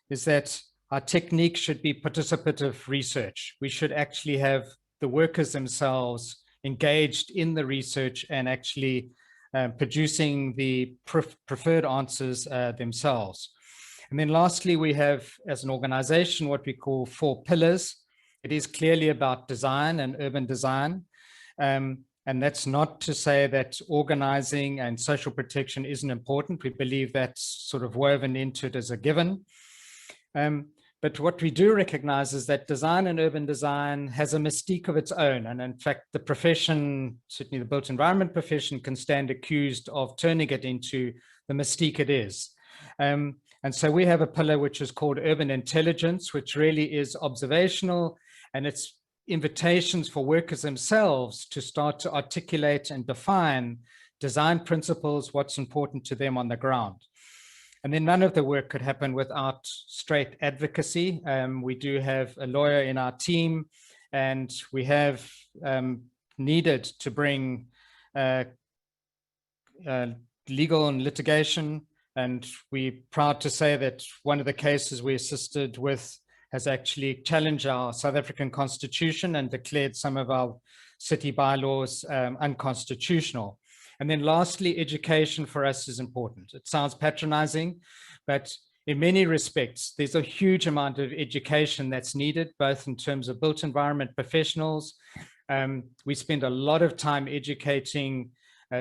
is that our technique should be participative research. We should actually have the workers themselves engaged in the research and actually producing the preferred answers themselves. And then lastly, we have as an organization what we call 4 pillars. It is clearly about design and urban design. And that's not to say that organizing and social protection isn't important. We believe that's sort of woven into it as a given. But what we do recognize is that design and urban design has a mystique of its own. And in fact, the profession, certainly the built environment profession, can stand accused of turning it into the mystique it is. And so we have a pillar which is called urban intelligence, which really is observational, and it's invitations for workers themselves to start to articulate and define design principles, what's important to them on the ground. And then none of the work could happen without straight advocacy. We do have a lawyer in our team, and we have needed to bring legal and litigation. And we're proud to say that one of the cases we assisted with has actually challenged our South African constitution and declared some of our city bylaws unconstitutional. And then lastly, education for us is important. It sounds patronizing, but in many respects, there's a huge amount of education that's needed, both in terms of built environment professionals. We spend a lot of time educating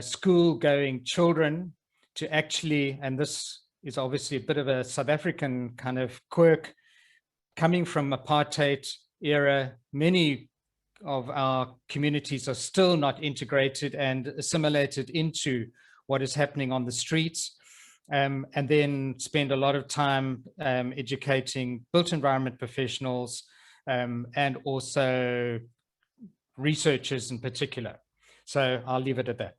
school-going children to actually, and this is obviously a bit of a South African kind of quirk, coming from apartheid era, many of our communities are still not integrated and assimilated into what is happening on the streets, and then spend a lot of time educating built environment professionals and also researchers in particular. So I'll leave it at that.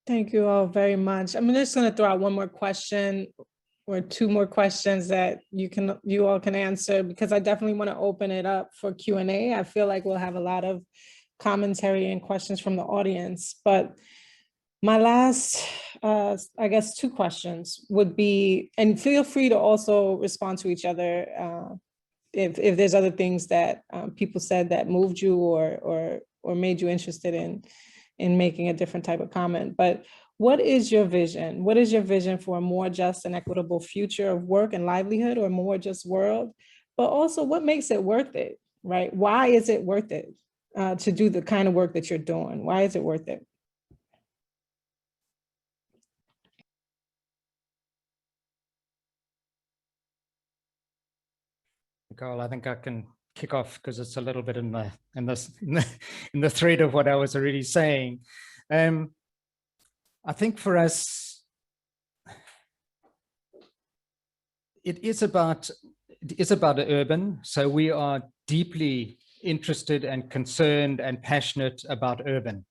Thank you all very much. I'm just going to throw out one more question or 2 more questions that you all can answer, because I definitely want to open it up for Q&A. I feel like we'll have a lot of commentary and questions from the audience. But my last, I guess, 2 questions would be, and feel free to also respond to each other if there's other things that people said that moved you or made you interested in making a different type of comment. But what is your vision? What is your vision for a more just and equitable future of work and livelihood, or a more just world? But also, what makes it worth it, right? Why is it worth it to do the kind of work that you're doing? Why is it worth it? Nicole, I think I can kick off because it's a little bit in the thread of what I was already saying. I think for us, it is about urban. So we are deeply interested and concerned and passionate about urban.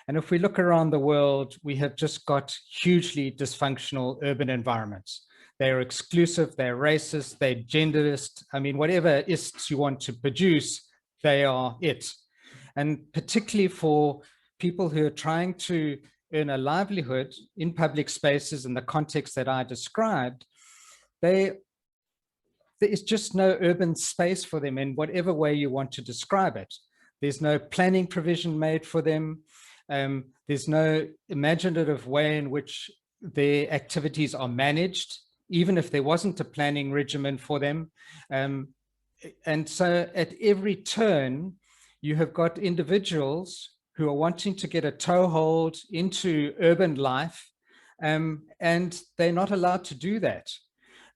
And if we look around the world, we have just got hugely dysfunctional urban environments. They're exclusive, they're racist, they're genderist. I mean, whatever ists you want to produce, they are it. And particularly for people who are trying to earn a livelihood in public spaces in the context that I described, there is just no urban space for them in whatever way you want to describe it. There's no planning provision made for them. There's no imaginative way in which their activities are managed, even if there wasn't a planning regimen for them. And so at every turn, you have got individuals who are wanting to get a toehold into urban life, and they're not allowed to do that.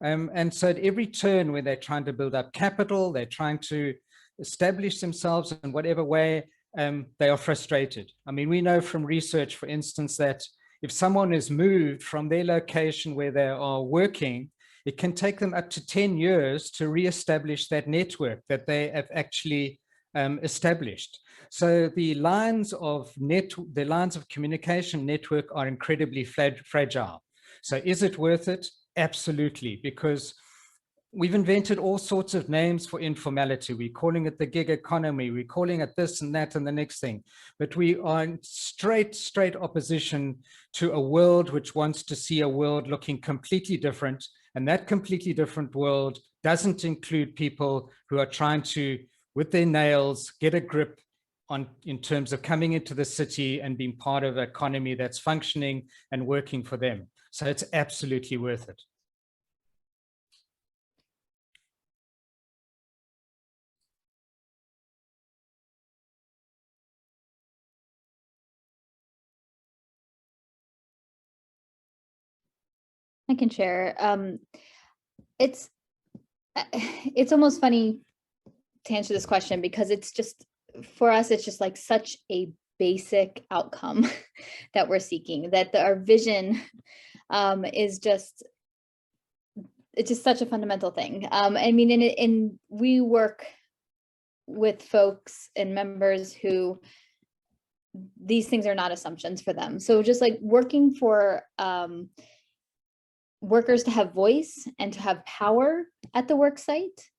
And so at every turn where they're trying to build up capital, they're trying to establish themselves in whatever way, they are frustrated. I mean, we know from research, for instance, that if someone is moved from their location where they are working, it can take them up to 10 years to reestablish that network that they have actually established. So the lines of communication network are incredibly fragile. So is it worth it? Absolutely, because we've invented all sorts of names for informality. We're calling it the gig economy. We're calling it this and that and the next thing. But we are in straight opposition to a world which wants to see a world looking completely different. And that completely different world doesn't include people who are trying to, with their nails, get a grip in terms of coming into the city and being part of an economy that's functioning and working for them. So it's absolutely worth it. I can share. It's almost funny to answer this question because it's just, for us, it's just like such a basic outcome that we're seeking, that our vision is just, it's just such a fundamental thing. I mean, we work with folks and members who these things are not assumptions for them. So just like working for workers to have voice and to have power at the work site,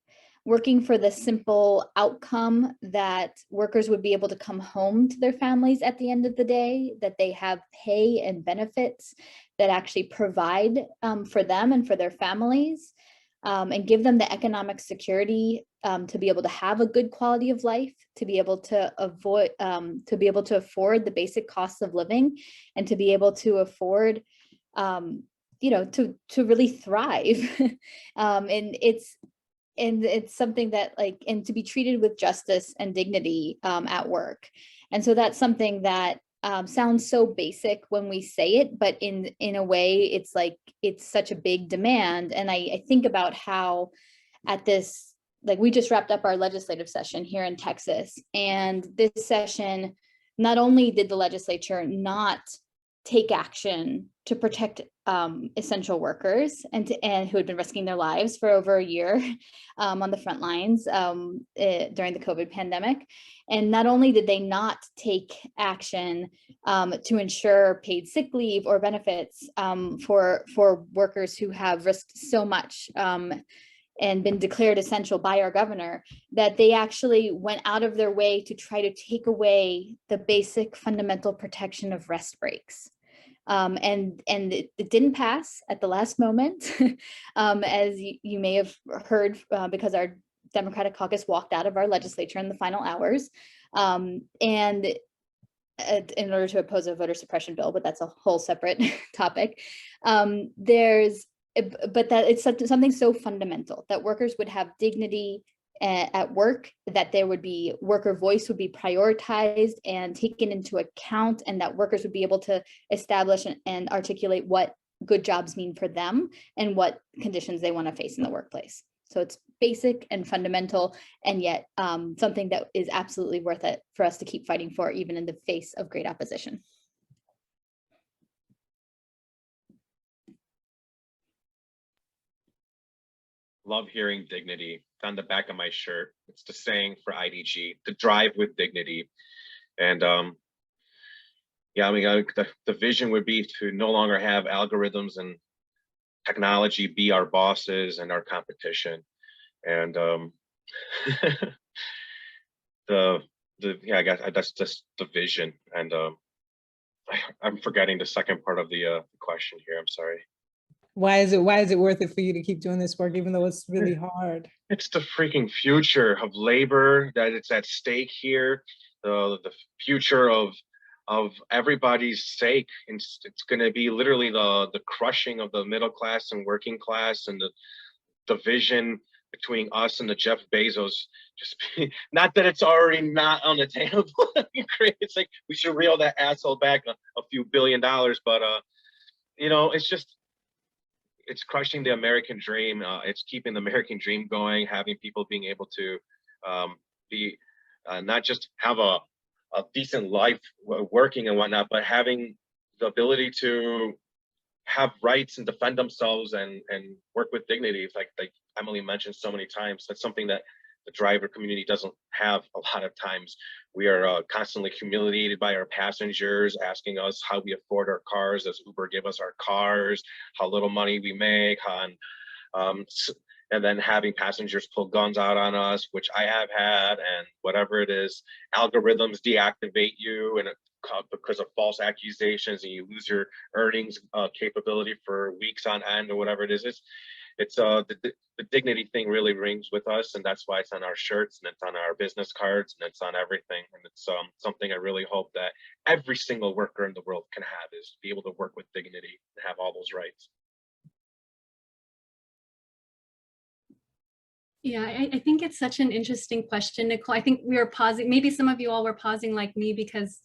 working for the simple outcome that workers would be able to come home to their families at the end of the day, that they have pay and benefits that actually provide for them and for their families, and give them the economic security to be able to have a good quality of life, to be able to afford the basic costs of living, and to be able to afford to really thrive. And it's something that and to be treated with justice and dignity at work. And so that's something that sounds so basic when we say it, but in a way it's like, it's such a big demand. And I think about how at this, we just wrapped up our legislative session here in Texas, and this session, not only did the legislature not take action to protect essential workers and who had been risking their lives for over a year on the front lines during the COVID pandemic. And not only did they not take action to ensure paid sick leave or benefits for workers who have risked so much and been declared essential by our governor, that they actually went out of their way to try to take away the basic fundamental protection of rest breaks. And it didn't pass at the last moment, as you may have heard, because our Democratic caucus walked out of our legislature in the final hours, and in order to oppose a voter suppression bill, but that's a whole separate topic. But that it's something so fundamental, that workers would have dignity at work, that there would be worker voice would be prioritized and taken into account, and that workers would be able to establish and articulate what good jobs mean for them and what conditions they want to face in the workplace. So basic and fundamental, and yet something that is absolutely worth it for us to keep fighting for, even in the face of great opposition. Love hearing dignity. It's on the back of my shirt. It's the saying for IDG, to drive with dignity. And yeah, I mean, the vision would be to no longer have algorithms and technology be our bosses and our competition. And yeah, I guess that's just the vision. And I'm forgetting the second part of the question here. I'm sorry. Why is it worth it for you to keep doing this work, even though it's really hard? It's the freaking future of labor that it's at stake here. The future of everybody's sake. It's going to be literally the crushing of the middle class and working class, and the division between us and the Jeff Bezos. Just not that it's already not on the table. It's like we should reel that asshole back a few $1 billion, but you know, it's crushing the American dream. It's keeping the American dream going, having people being able to be not just have a decent life working and whatnot, but having the ability to have rights and defend themselves and work with dignity. It's like Emily mentioned so many times. That's something that the driver community doesn't have a lot of times. We are constantly humiliated by our passengers, asking us how we afford our cars. Does Uber give us our cars? How little money we make? And then having passengers pull guns out on us, which I have had, and whatever it is, algorithms deactivate you and because of false accusations, and you lose your earnings capability for weeks on end, or whatever it is. It's the dignity thing really rings with us, and that's why it's on our shirts, and it's on our business cards, and it's on everything. And it's something I really hope that every single worker in the world can have, is be able to work with dignity and have all those rights. Yeah, I think it's such an interesting question, Nicole. I think we were pausing, maybe some of you all were pausing like me, because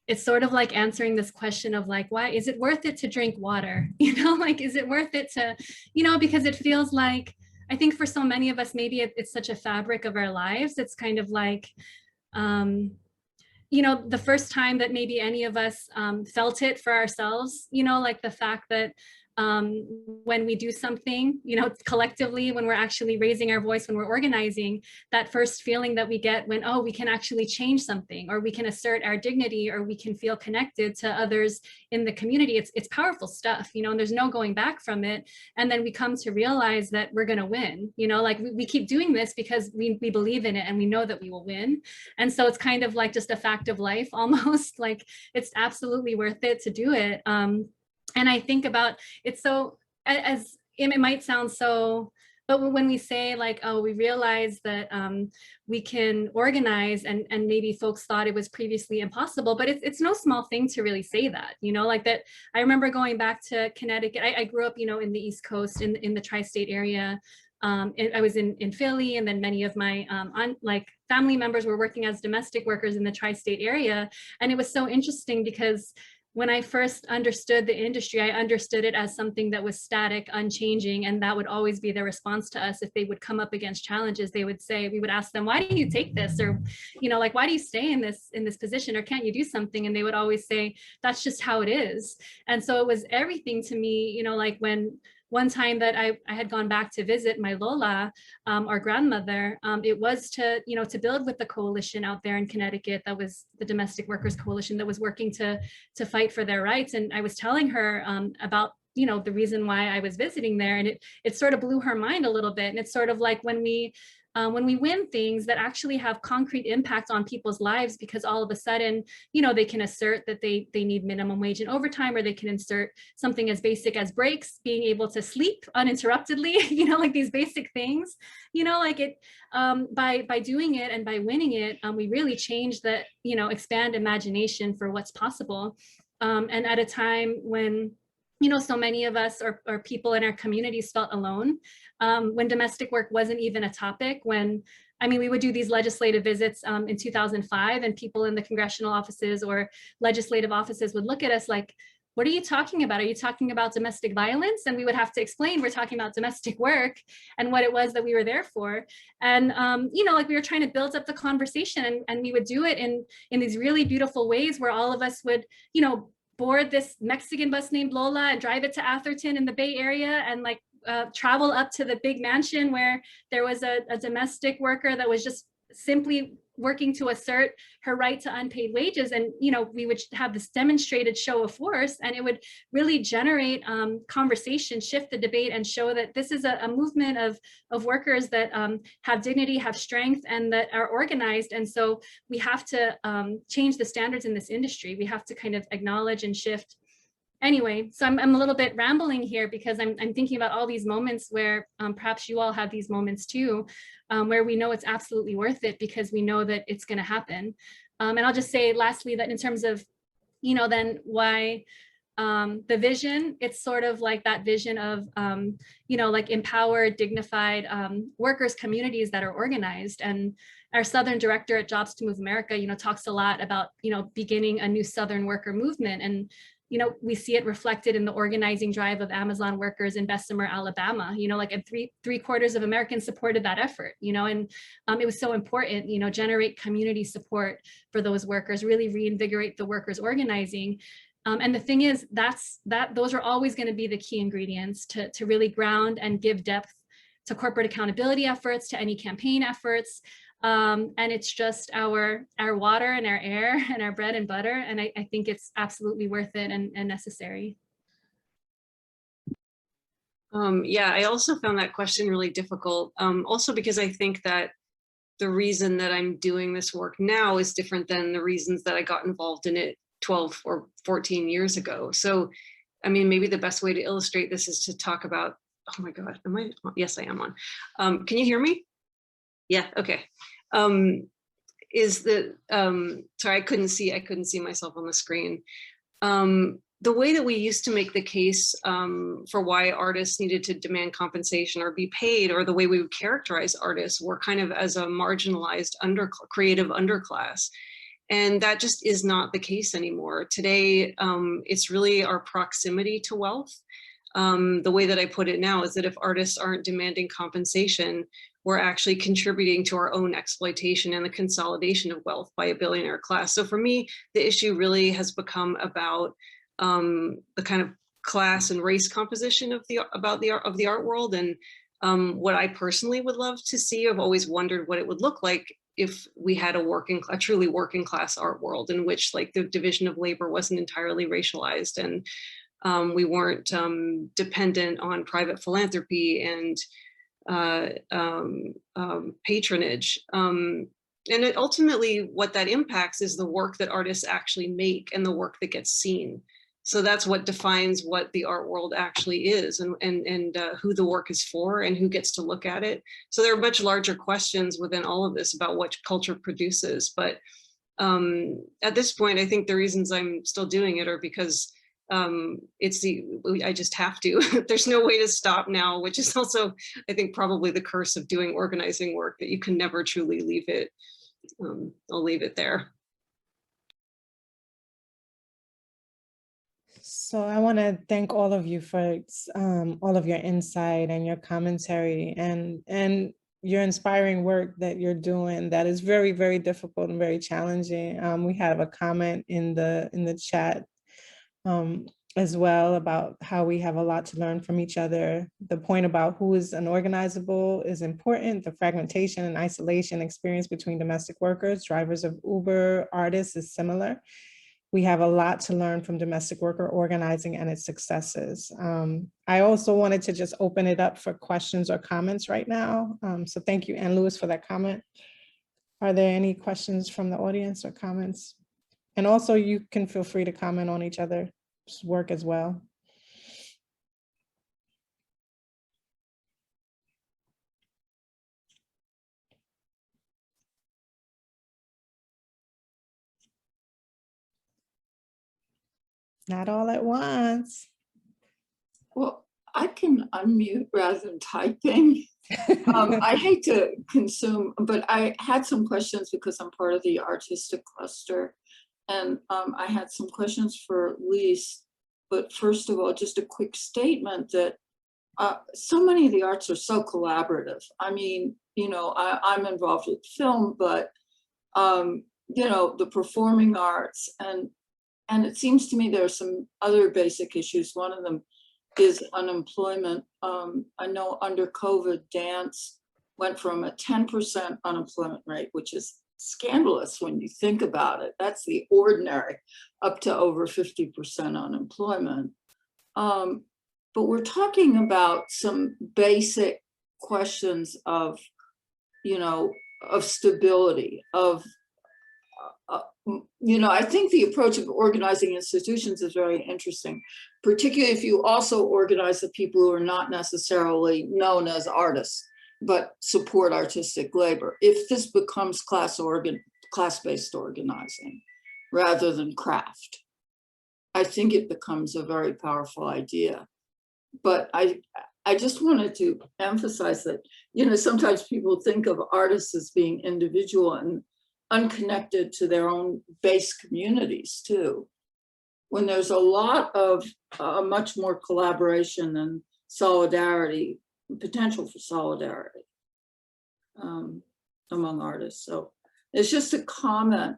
it's sort of like answering this question of like, why is it worth it to drink water? You know, like, is it worth it to, you know, because it feels like, I think for so many of us, maybe it's such a fabric of our lives. It's kind of like, you know, the first time that maybe any of us felt it for ourselves, you know, like the fact that when we do something, you know, collectively, when we're actually raising our voice, when we're organizing, that first feeling that we get when, oh, we can actually change something, or we can assert our dignity, or we can feel connected to others in the community. It's powerful stuff, you know, and there's no going back from it. And then we come to realize that we're going to win, you know, like we keep doing this because we believe in it and we know that we will win. And so it's kind of like just a fact of life almost, like it's absolutely worth it to do it. And I think about it, so as it might sound so, but when we say like, oh, we realize that we can organize, and maybe folks thought it was previously impossible, but it's no small thing to really say that, you know, like that. I remember going back to Connecticut. I grew up, you know, in the East Coast, in the tri-state area. I was in Philly, and then many of my like family members were working as domestic workers in the tri-state area. And it was so interesting because when I first understood the industry, I understood it as something that was static, unchanging, and that would always be their response to us. If they would come up against challenges, they would say, we would ask them, why do you take this? Or, you know, like, why do you stay in this position? Or can't you do something? And they would always say, that's just how it is. And so it was everything to me, you know, like when one time that I had gone back to visit my Lola, our grandmother, it was to, you know, to build with the coalition out there in Connecticut. That was the Domestic Workers Coalition that was working to fight for their rights. And I was telling her about, you know, the reason why I was visiting there, and it sort of blew her mind a little bit. And it's sort of like when we win things that actually have concrete impact on people's lives, because all of a sudden, you know, they can assert that they need minimum wage and overtime, or they can insert something as basic as breaks, being able to sleep uninterruptedly, you know, like these basic things, you know, like it, by doing it and by winning it, we really change that, you know, expand imagination for what's possible. And at a time when, you know, so many of us or people in our communities felt alone, when domestic work wasn't even a topic, when, I mean, we would do these legislative visits in 2005, and people in the congressional offices or legislative offices would look at us like, what are you talking about? Are you talking about domestic violence? And we would have to explain we're talking about domestic work and what it was that we were there for. And, you know, like we were trying to build up the conversation, and we would do it in these really beautiful ways where all of us would, you know, board this Mexican bus named Lola and drive it to Atherton in the Bay Area, and like travel up to the big mansion where there was a domestic worker that was just simply working to assert her right to unpaid wages. And, you know, we would have this demonstrated show of force, and it would really generate conversation, shift the debate, and show that this is a movement of workers that have dignity, have strength, and that are organized. And so we have to change the standards in this industry. We have to kind of acknowledge and shift. Anyway, so I'm a little bit rambling here because I'm thinking about all these moments where perhaps you all have these moments too, where we know it's absolutely worth it because we know that it's going to happen. And I'll just say lastly that in terms of, you know, then why the vision, it's sort of like that vision of, you know, like empowered, dignified workers, communities that are organized. And our Southern director at Jobs to Move America, you know, talks a lot about, you know, beginning a new Southern worker movement. And you know, we see it reflected in the organizing drive of Amazon workers in Bessemer, Alabama, you know, like and three quarters of Americans supported that effort, you know, and it was so important, you know, generate community support for those workers, really reinvigorate the workers organizing. And the thing is, those are always going to be the key ingredients to really ground and give depth to corporate accountability efforts, to any campaign efforts. And it's just our water and our air and our bread and butter. And I think it's absolutely worth it and necessary. Yeah, I also found that question really difficult. Also because I think that the reason that I'm doing this work now is different than the reasons that I got involved in it 12 or 14 years ago. So, I mean, maybe the best way to illustrate this is to talk about, oh my God, am I? Yes, I am on. Can you hear me? Yeah, okay. Sorry, I couldn't see myself on the screen. The way that we used to make the case for why artists needed to demand compensation or be paid, or the way we would characterize artists, were kind of as a marginalized creative underclass. And that just is not the case anymore. Today, it's really our proximity to wealth. The way that I put it now is that if artists aren't demanding compensation, we're actually contributing to our own exploitation and the consolidation of wealth by a billionaire class. So for me, the issue really has become about the kind of class and race composition of the art world. And what I personally would love to see, I've always wondered what it would look like if we had a truly working class art world in which like the division of labor wasn't entirely racialized, and we weren't dependent on private philanthropy and patronage. And it ultimately, what that impacts is the work that artists actually make and the work that gets seen. So that's what defines what the art world actually is, and who the work is for and who gets to look at it. So there are much larger questions within all of this about what culture produces. But at this point, I think the reasons I'm still doing it are because I just have to. There's no way to stop now, which is also, I think, probably the curse of doing organizing work, that you can never truly leave it. I'll leave it there. So I want to thank all of you for all of your insight and your commentary and your inspiring work that you're doing that is very, very difficult and very challenging. We have a comment in the chat as well about how we have a lot to learn from each other. The point about who is unorganizable is important. The fragmentation and isolation experience between domestic workers, drivers of Uber, artists is similar. We have a lot to learn from domestic worker organizing and its successes. I also wanted to just open it up for questions or comments right now. So thank you, Ann Lewis, for that comment. Are there any questions from the audience or comments? And also you can feel free to comment on each other's work as well. Not all at once. Well, I can unmute rather than typing. I hate to consume, but I had some questions because I'm part of the artistic cluster. And I had some questions for Lise. But first of all, just a quick statement that so many of the arts are so collaborative. I mean, you know, I'm involved with film, but, you know, the performing arts, and it seems to me there are some other basic issues. One of them is unemployment. I know under COVID, dance went from a 10% unemployment rate, which is scandalous when you think about it. That's the ordinary, up to over 50% unemployment. But we're talking about some basic questions of, you know, of stability, of, you know, I think the approach of organizing institutions is very interesting, particularly if you also organize the people who are not necessarily known as artists, but support artistic labor. If this becomes class-based organizing rather than craft, I think it becomes a very powerful idea. But I just wanted to emphasize that, you know, sometimes people think of artists as being individual and unconnected to their own base communities too, when there's a lot of much more collaboration and solidarity, potential for solidarity among artists. So it's just a comment,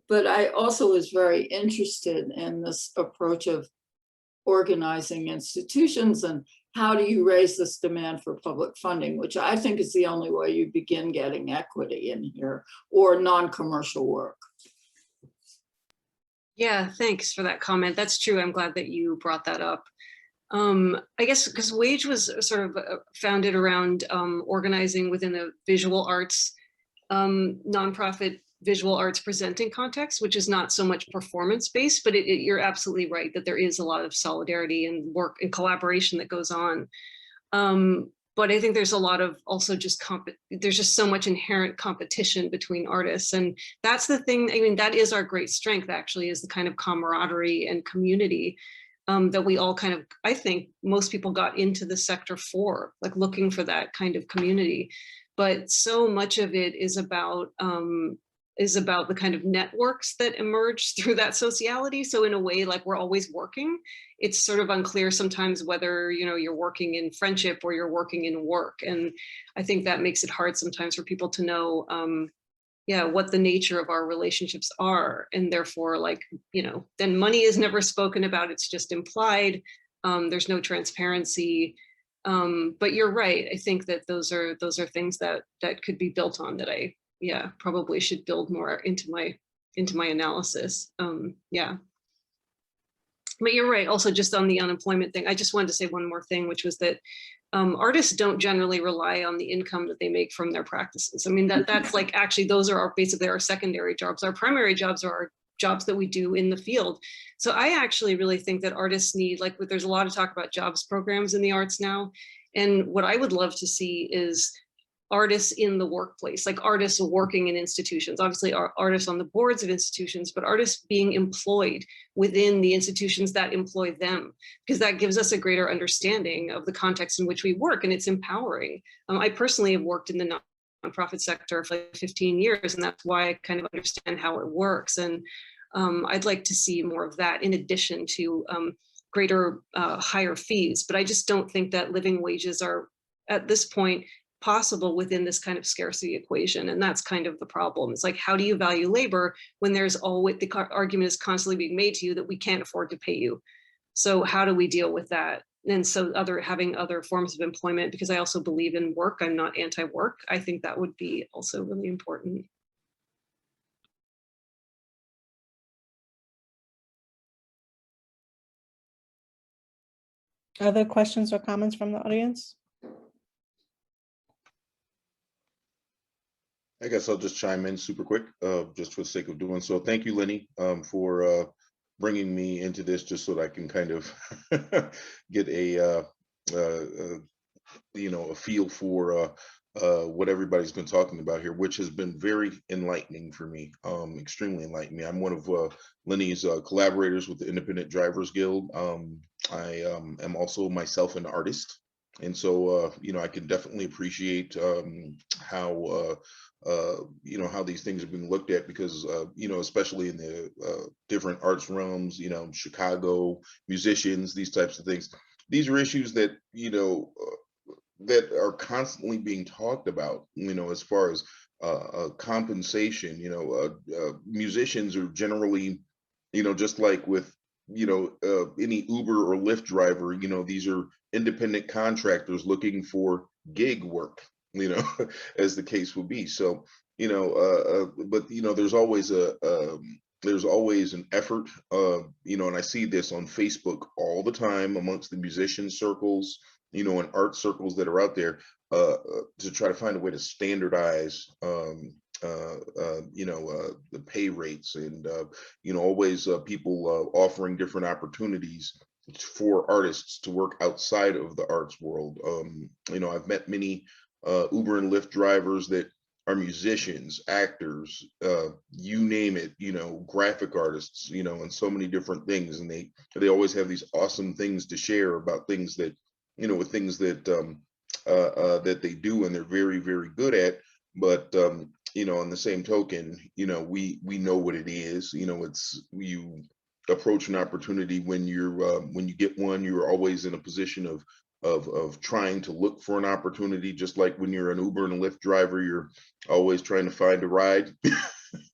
but I also was very interested in this approach of organizing institutions and how do you raise this demand for public funding, which I think is the only way you begin getting equity in here, or non-commercial work. Yeah, thanks for that comment. That's true. I'm glad that you brought that up. I guess because WAGE was sort of founded around organizing within the visual arts, nonprofit visual arts presenting context, which is not so much performance-based, but you're absolutely right that there is a lot of solidarity and work and collaboration that goes on. But I think there's a lot of also just there's just so much inherent competition between artists. And that's the thing, I mean, that is our great strength actually, is the kind of camaraderie and community that we all kind of, I think most people got into the sector for, like looking for that kind of community. But so much of it is about the kind of networks that emerge through that sociality. So in a way, like we're always working. It's sort of unclear sometimes whether, you know, you're working in friendship or you're working in work. And I think that makes it hard sometimes for people to know, yeah, what the nature of our relationships are. And therefore, like, you know, then money is never spoken about. It's just implied. There's no transparency. But you're right. I think that those are things that could be built on that I, yeah, probably should build more into my analysis. Yeah. But you're right. Also, just on the unemployment thing, I just wanted to say one more thing, which was that artists don't generally rely on the income that they make from their practices. I mean, that's like, actually, those are basically our secondary jobs. Our primary jobs are our jobs that we do in the field. So I actually really think that artists need, like, there's a lot of talk about jobs programs in the arts now. And what I would love to see is artists in the workplace, like artists working in institutions, obviously artists on the boards of institutions, but artists being employed within the institutions that employ them, because that gives us a greater understanding of the context in which we work, and it's empowering. I personally have worked in the nonprofit sector for like 15 years, and that's why I kind of understand how it works. And I'd like to see more of that in addition to greater, higher fees. But I just don't think that living wages are, at this point, possible within this kind of scarcity equation. And that's kind of the problem. It's like, how do you value labor when there's always, the argument is constantly being made to you that we can't afford to pay you. So how do we deal with that? And so having other forms of employment, because I also believe in work, I'm not anti-work. I think that would be also really important. Other questions or comments from the audience? I guess I'll just chime in super quick, just for the sake of doing so. Thank you, Lenny, for bringing me into this, just so that I can kind of get a you know, a feel for what everybody's been talking about here, which has been very enlightening for me, extremely enlightening. I'm one of Lenny's collaborators with the Independent Drivers Guild. I am also myself an artist. And so, you know, I can definitely appreciate how you know, how these things are being looked at, because you know, especially in the different arts realms, you know, Chicago musicians, these types of things. These are issues that, you know, that are constantly being talked about, you know, as far as compensation. You know, musicians are generally, you know, just like with, you know, any Uber or Lyft driver, you know, these are independent contractors looking for gig work, you know, as the case would be. So, you know, but, you know, there's always there's always an effort, you know, and I see this on Facebook all the time amongst the musician circles, you know, and art circles that are out there, to try to find a way to standardize, you know, the pay rates, and you know, always people offering different opportunities for artists to work outside of the arts world. You know, I've met many Uber and Lyft drivers that are musicians, actors, you name it, you know, graphic artists, you know, and so many different things, and they always have these awesome things to share about things that, you know, with things that that they do and they're very, very good at. But you know, on the same token, you know, we know what it is. You know, it's, you approach an opportunity when you get one, you're always in a position of trying to look for an opportunity. Just like when you're an Uber and a Lyft driver, you're always trying to find a ride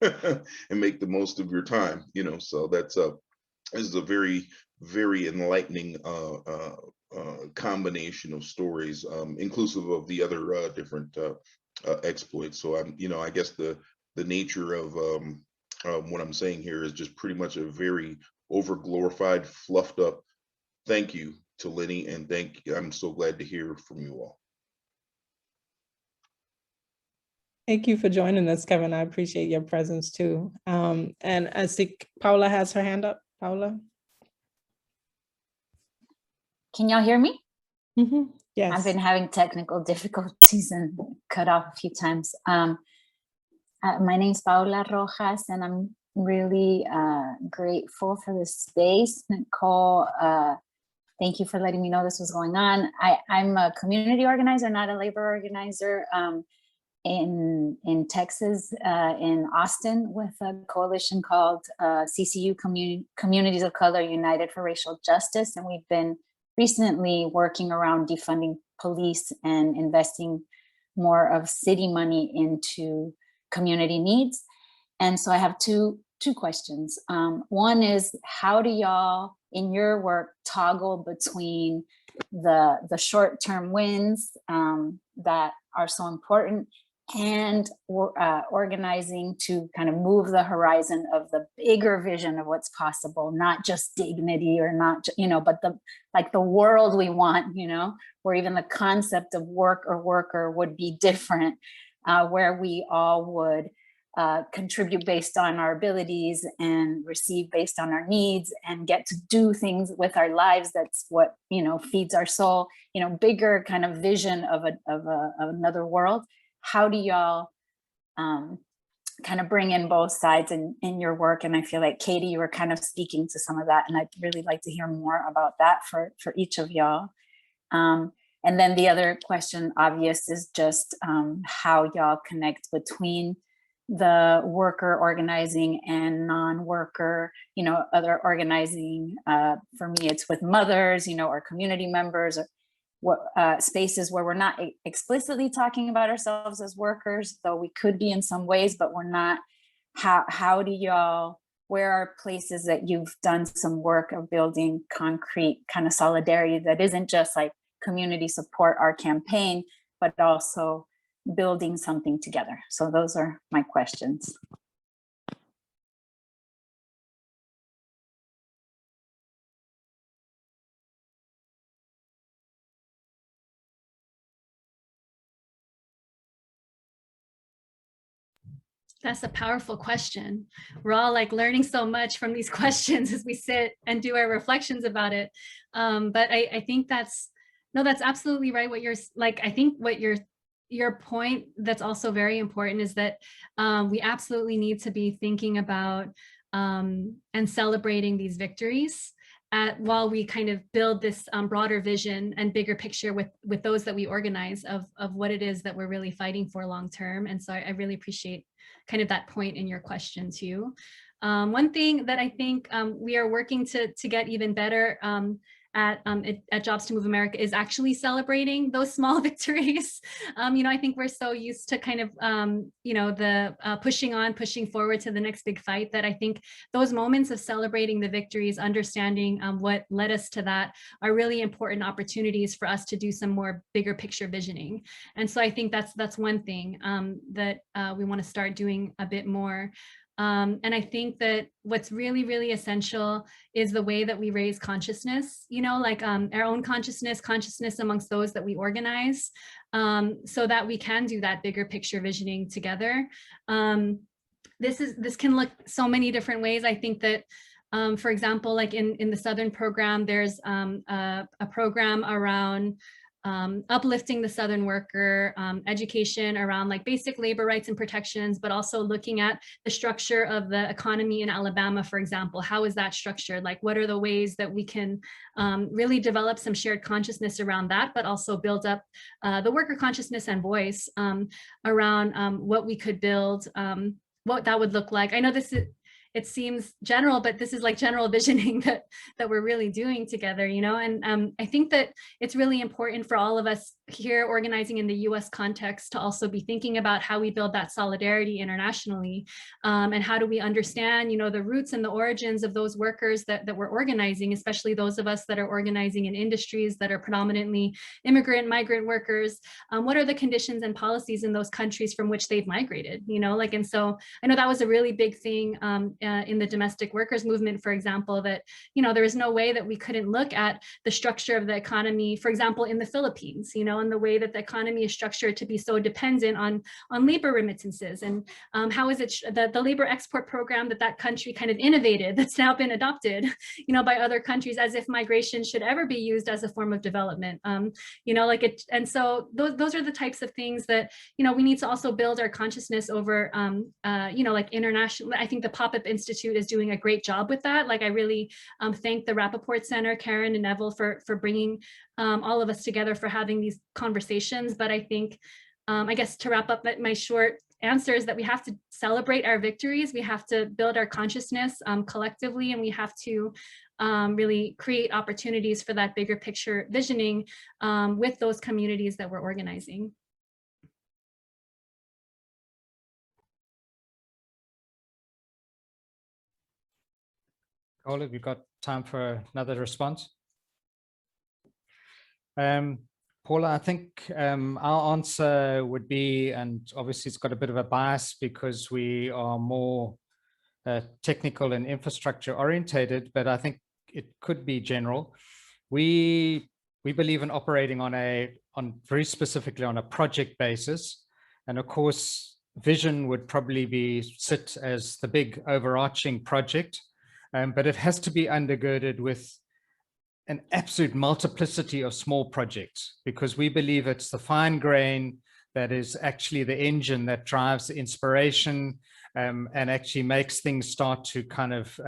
and make the most of your time. You know, so that's this is a very, very enlightening combination of stories, inclusive of the other different exploits. So I'm, you know, I guess the nature of what I'm saying here is just pretty much a very over glorified, fluffed up thank you to Lenny, and I'm so glad to hear from you all. Thank you for joining us, Kevin. I appreciate your presence too. And I think Paula has her hand up. Paula? Can y'all hear me? Mm-hmm. Yes. I've been having technical difficulties and cut off a few times. My name's Paula Rojas, and I'm really grateful for this space. Nicole, thank you for letting me know this was going on. I'm a community organizer, not a labor organizer, in Texas, in Austin, with a coalition called CCU, Communities of Color United for Racial Justice. And we've been recently working around defunding police and investing more of city money into community needs. And so I have two questions. One is, how do y'all in your work toggle between the short-term wins that are so important and organizing to kind of move the horizon of the bigger vision of what's possible, not just dignity or not, you know, but the world we want, you know, where even the concept of work or worker would be different, where we all would contribute based on our abilities and receive based on our needs and get to do things with our lives. That's what, you know, feeds our soul, you know, bigger kind of vision of another world. How do y'all kind of bring in both sides in your work? And I feel like, Katie, you were kind of speaking to some of that, and I'd really like to hear more about that for each of y'all. And then the other question, obvious, is just how y'all connect between the worker organizing and non-worker, you know, other organizing. For me, it's with mothers, you know, or community members, or what spaces where we're not explicitly talking about ourselves as workers, though we could be in some ways, but we're not. How do y'all, where are places that you've done some work of building concrete kind of solidarity that isn't just like community support our campaign, but also building something together? So those are my questions. That's a powerful question. We're all like learning so much from these questions as we sit and do our reflections about it. But I think that's absolutely right. What you're like, I think what your point that's also very important is that we absolutely need to be thinking about and celebrating these victories while we kind of build this broader vision and bigger picture with those that we organize of what it is that we're really fighting for long term. And so I really appreciate kind of that point in your question too. One thing that I think we are working to get even better at Jobs to Move America is actually celebrating those small victories. I think we're so used to kind of, the pushing forward to the next big fight, that I think those moments of celebrating the victories, understanding what led us to that, are really important opportunities for us to do some more bigger picture visioning. And so I think that's one thing that we want to start doing a bit more. And I think that what's really, really essential is the way that we raise consciousness, our own consciousness amongst those that we organize, so that we can do that bigger picture visioning together. This can look so many different ways. I think that, for example, like in the Southern program, there's a program around uplifting the Southern worker, education around like basic labor rights and protections, but also looking at the structure of the economy in Alabama, for example. How is that structured? Like, what are the ways that we can really develop some shared consciousness around that, but also build up the worker consciousness and voice around what we could build, what that would look like. I know it seems general, but this is like general visioning that we're really doing together, and I think that it's really important for all of us here organizing in the US context to also be thinking about how we build that solidarity internationally, and how do we understand, the roots and the origins of those workers that we're organizing, especially those of us that are organizing in industries that are predominantly immigrant, migrant workers. What are the conditions and policies in those countries from which they've migrated, and so I know that was a really big thing in the domestic workers movement, for example, that, there is no way that we couldn't look at the structure of the economy, for example, in the Philippines, and the way that the economy is structured to be so dependent on labor remittances, and how is it the labor export program that country kind of innovated, that's now been adopted, by other countries, as if migration should ever be used as a form of development, and so those are the types of things that, we need to also build our consciousness over, like international. I think the Pop-Up Institute is doing a great job with that. Like, I really thank the Rappaport Center, Karen and Neville, for bringing all of us together, for having these conversations. But I think, I guess to wrap up my short answer is that we have to celebrate our victories. We have to build our consciousness collectively, and we have to really create opportunities for that bigger picture visioning with those communities that we're organizing. Have you got time for another response? Paula, I think our answer would be, and obviously it's got a bit of a bias because we are more technical and infrastructure orientated, but I think it could be general. We believe in operating on very specifically on a project basis, and of course, vision would probably sit as the big overarching project. But it has to be undergirded with an absolute multiplicity of small projects, because we believe it's the fine grain that is actually the engine that drives the inspiration, and actually makes things start to kind of,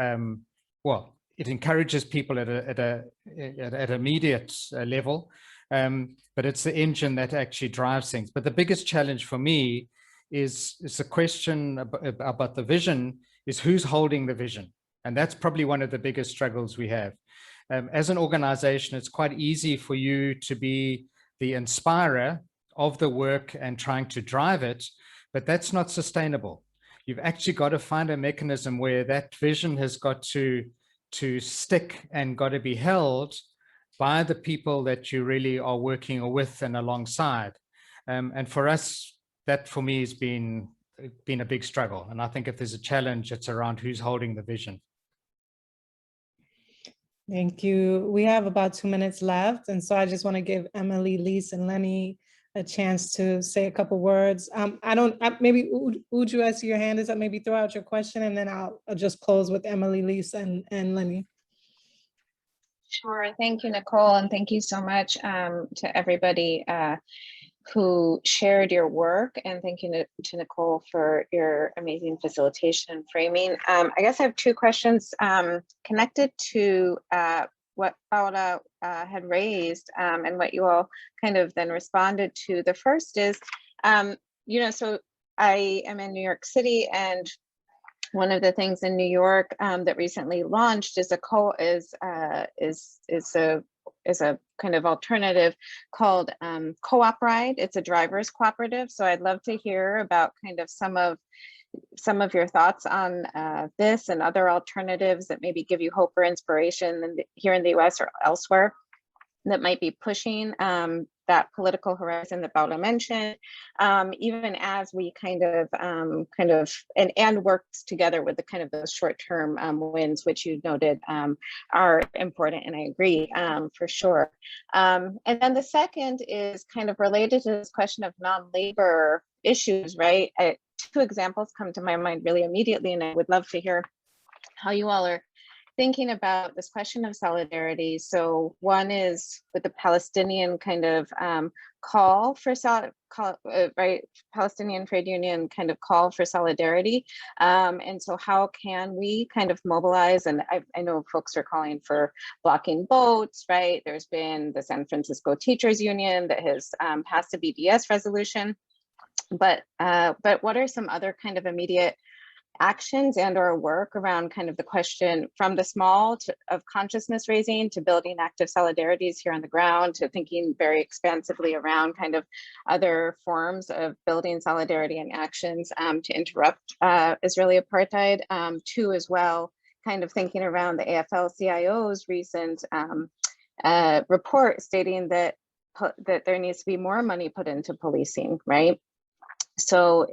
it encourages people at an immediate level, but it's the engine that actually drives things. But the biggest challenge for me is the question about the vision is who's holding the vision. And that's probably one of the biggest struggles we have. As an organization, it's quite easy for you to be the inspirer of the work and trying to drive it, but that's not sustainable. You've actually got to find a mechanism where that vision has got to stick and got to be held by the people that you really are working with and alongside. And for us, that for me has been a big struggle. And I think if there's a challenge, it's around who's holding the vision. Thank you. We have about 2 minutes left. And so I just want to give Emily, Lise, and Lenny a chance to say a couple words. Maybe Uju, I see your hand is up, maybe throw out your question, and then I'll just close with Emily, Lise, and Lenny. Sure. Thank you, Nicole. And thank you so much to everybody who shared your work. And thank you to Nicole for your amazing facilitation and framing. I guess I have two questions connected to what Paula had raised and what you all kind of then responded to. The first is, so I am in New York City, and one of the things in New York that recently launched is a kind of alternative called Co-op Ride. It's a driver's cooperative. So I'd love to hear about kind of some of your thoughts on this and other alternatives that maybe give you hope or inspiration here in the US or elsewhere that might be pushing that political horizon that Paula mentioned, even as we kind of and works together with the kind of those short-term wins, which you noted are important, and I agree for sure. And then the second is kind of related to this question of non-labor issues, right? Two examples come to my mind really immediately, and I would love to hear how you all are thinking about this question of solidarity. So one is with the Palestinian kind of call for Palestinian trade union kind of call for solidarity. And so how can we kind of mobilize? And I know folks are calling for blocking boats, right? There's been the San Francisco Teachers Union that has passed a BDS resolution. But what are some other kind of immediate actions and or work around kind of the question from the small of consciousness raising to building active solidarities here on the ground, to thinking very expansively around kind of other forms of building solidarity and actions to interrupt Israeli apartheid, to as well kind of thinking around the AFL-CIO's recent report stating that there needs to be more money put into policing, right? So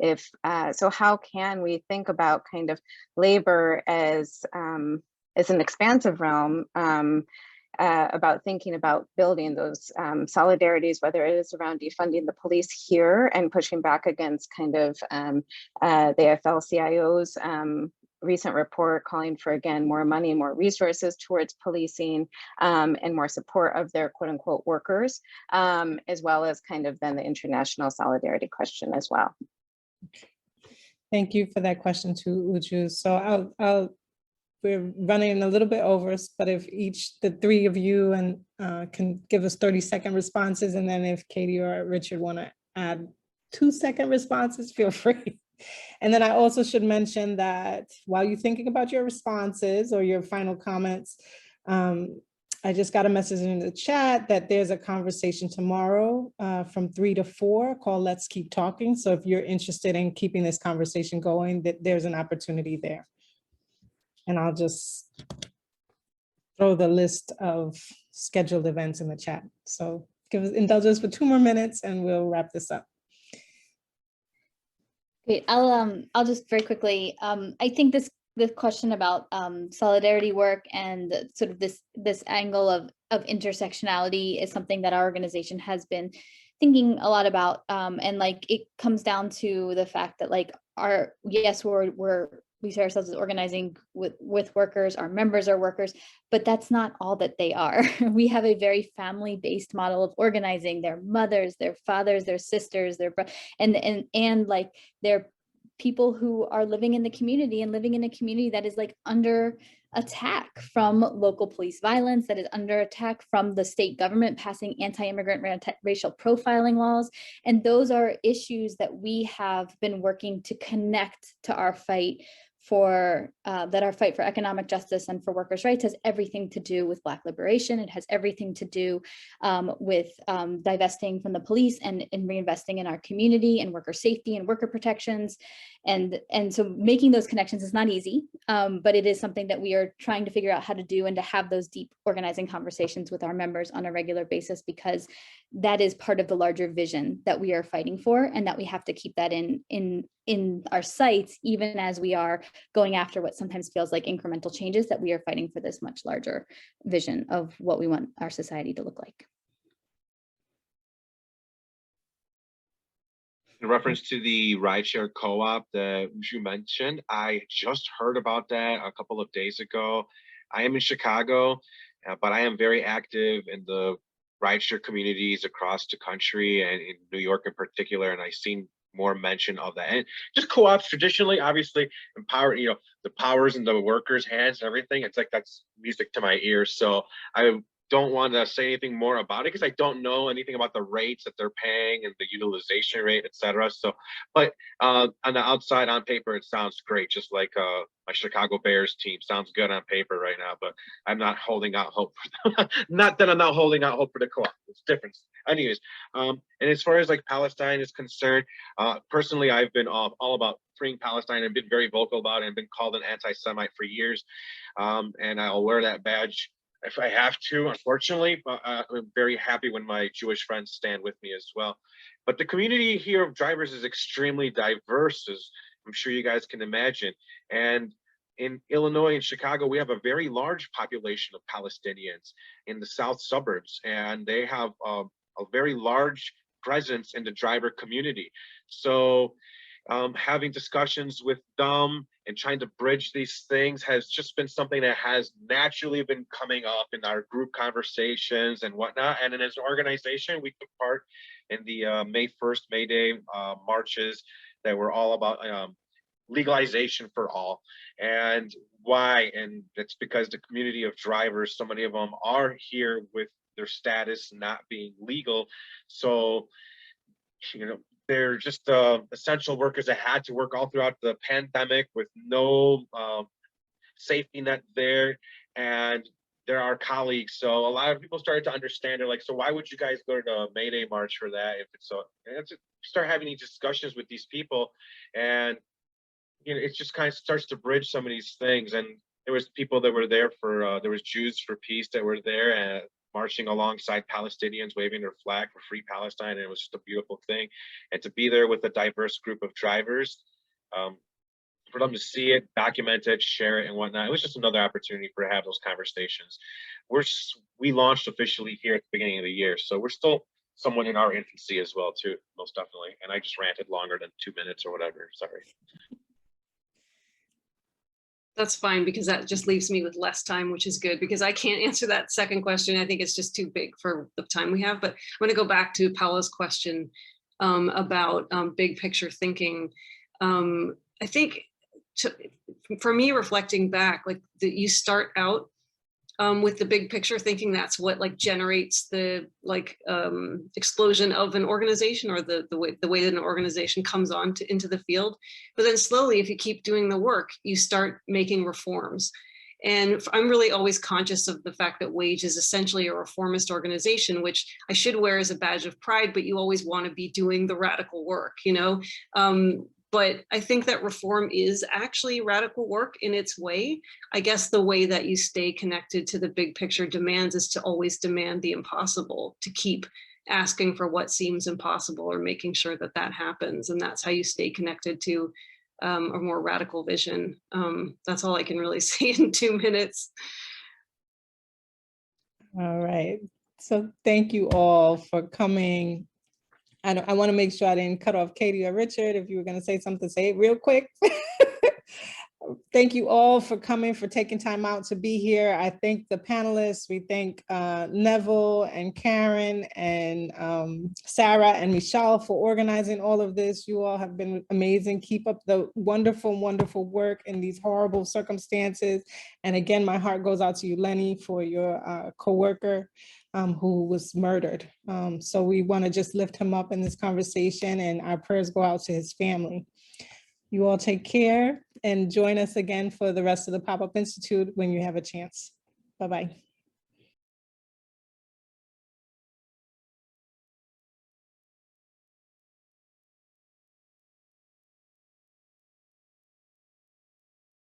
so how can we think about kind of labor as an expansive realm about thinking about building those solidarities, whether it is around defunding the police here and pushing back against kind of the AFL-CIO's recent report calling for, again, more money, more resources towards policing and more support of their quote unquote workers, as well as kind of then the international solidarity question as well. Thank you for that question too, Uju. So we're running a little bit over, but if the three of you can give us 30-second responses, and then if Katie or Richard want to add 2-second responses, feel free. And then I also should mention that while you're thinking about your responses or your final comments, I just got a message in the chat that there's a conversation tomorrow from 3 to 4 called Let's Keep Talking. So if you're interested in keeping this conversation going, there's an opportunity there. And I'll just throw the list of scheduled events in the chat. So indulge us for 2 more minutes and we'll wrap this up. Great. I'll just very quickly. I think this question about solidarity work and sort of this angle of intersectionality is something that our organization has been thinking a lot about. And like it comes down to the fact that like we see ourselves as organizing with workers, our members are workers, but that's not all that they are. We have a very family-based model of organizing. Their mothers, their fathers, their sisters, and like they're people who are living in the community and living in a community that is like under attack from local police violence, that is under attack from the state government passing anti-immigrant racial profiling laws. And those are issues that we have been working to connect to our fight for our fight for economic justice and for workers' rights has everything to do with Black liberation. It has everything to do with divesting from the police and reinvesting in our community and worker safety and worker protections. And so making those connections is not easy, but it is something that we are trying to figure out how to do and to have those deep organizing conversations with our members on a regular basis, because that is part of the larger vision that we are fighting for, and that we have to keep that in our sights, even as we are going after what sometimes feels like incremental changes, that we are fighting for this much larger vision of what we want our society to look like. In reference to the rideshare co-op that you mentioned, I just heard about that a couple of days ago. I am in Chicago, but I am very active in the rideshare communities across the country and in New York in particular. And I've seen more mention of that. And just co-ops traditionally, obviously, empower, the powers in the workers' hands and everything. It's like that's music to my ears. So I don't want to say anything more about it because I don't know anything about the rates that they're paying and the utilization rate, et cetera. So, but on the outside, on paper, it sounds great. Just like my Chicago Bears team sounds good on paper right now, but I'm not holding out hope for them. Not that I'm not holding out hope for the co-op. It's different. Anyways, and as far as like Palestine is concerned, personally, I've been all about freeing Palestine and been very vocal about it and been called an anti-Semite for years. And I'll wear that badge if I have to, unfortunately, but I'm very happy when my Jewish friends stand with me as well. But the community here of drivers is extremely diverse, as I'm sure you guys can imagine. And in Illinois and Chicago, we have a very large population of Palestinians in the south suburbs, and they have a very large presence in the driver community. So having discussions with them and trying to bridge these things has just been something that has naturally been coming up in our group conversations and whatnot. And then as an organization, we took part in the May 1st, May Day marches that were all about legalization for all. And why? And it's because the community of drivers, so many of them are here with their status not being legal. So, they're just essential workers that had to work all throughout the pandemic with no safety net there. And they're our colleagues. So a lot of people started to understand, they're like, so why would you guys go to the May Day march for that? If it's so, and start having these discussions with these people. And, it just kind of starts to bridge some of these things. And there was people that were there for, there was Jews for Peace that were there and marching alongside Palestinians, waving their flag for free Palestine. And it was just a beautiful thing. And to be there with a diverse group of drivers, for them to see it, document it, share it and whatnot, it was just another opportunity for to have those conversations. We launched officially here at the beginning of the year. So we're still somewhat in our infancy as well too, most definitely. And I just ranted longer than 2 minutes or whatever, sorry. That's fine, because that just leaves me with less time, which is good, because I can't answer that second question. I think it's just too big for the time we have. But I'm going to go back to Paula's question about big picture thinking. I think for me, reflecting back, like you start out with the big picture thinking, that's what like generates the explosion of an organization, or the way that an organization comes on into the field. But then slowly, if you keep doing the work, you start making reforms. And I'm really always conscious of the fact that Wage is essentially a reformist organization, which I should wear as a badge of pride, but you always want to be doing the radical work, But I think that reform is actually radical work in its way. I guess the way that you stay connected to the big picture demands is to always demand the impossible, to keep asking for what seems impossible or making sure that that happens. And that's how you stay connected to a more radical vision. That's all I can really say in 2 minutes. All right. So thank you all for coming. I want to make sure I didn't cut off Katie or Richard. If you were going to say something, say it real quick. Thank you all for coming, for taking time out to be here. I thank the panelists. We thank Neville and Karen and Sarah and Michelle for organizing all of this. You all have been amazing. Keep up the wonderful, wonderful work in these horrible circumstances. And again, my heart goes out to you, Lenny, for your coworker who was murdered. So we want to just lift him up in this conversation, and our prayers go out to his family. You all take care and join us again for the rest of the Pop-Up Institute when you have a chance. Bye-bye.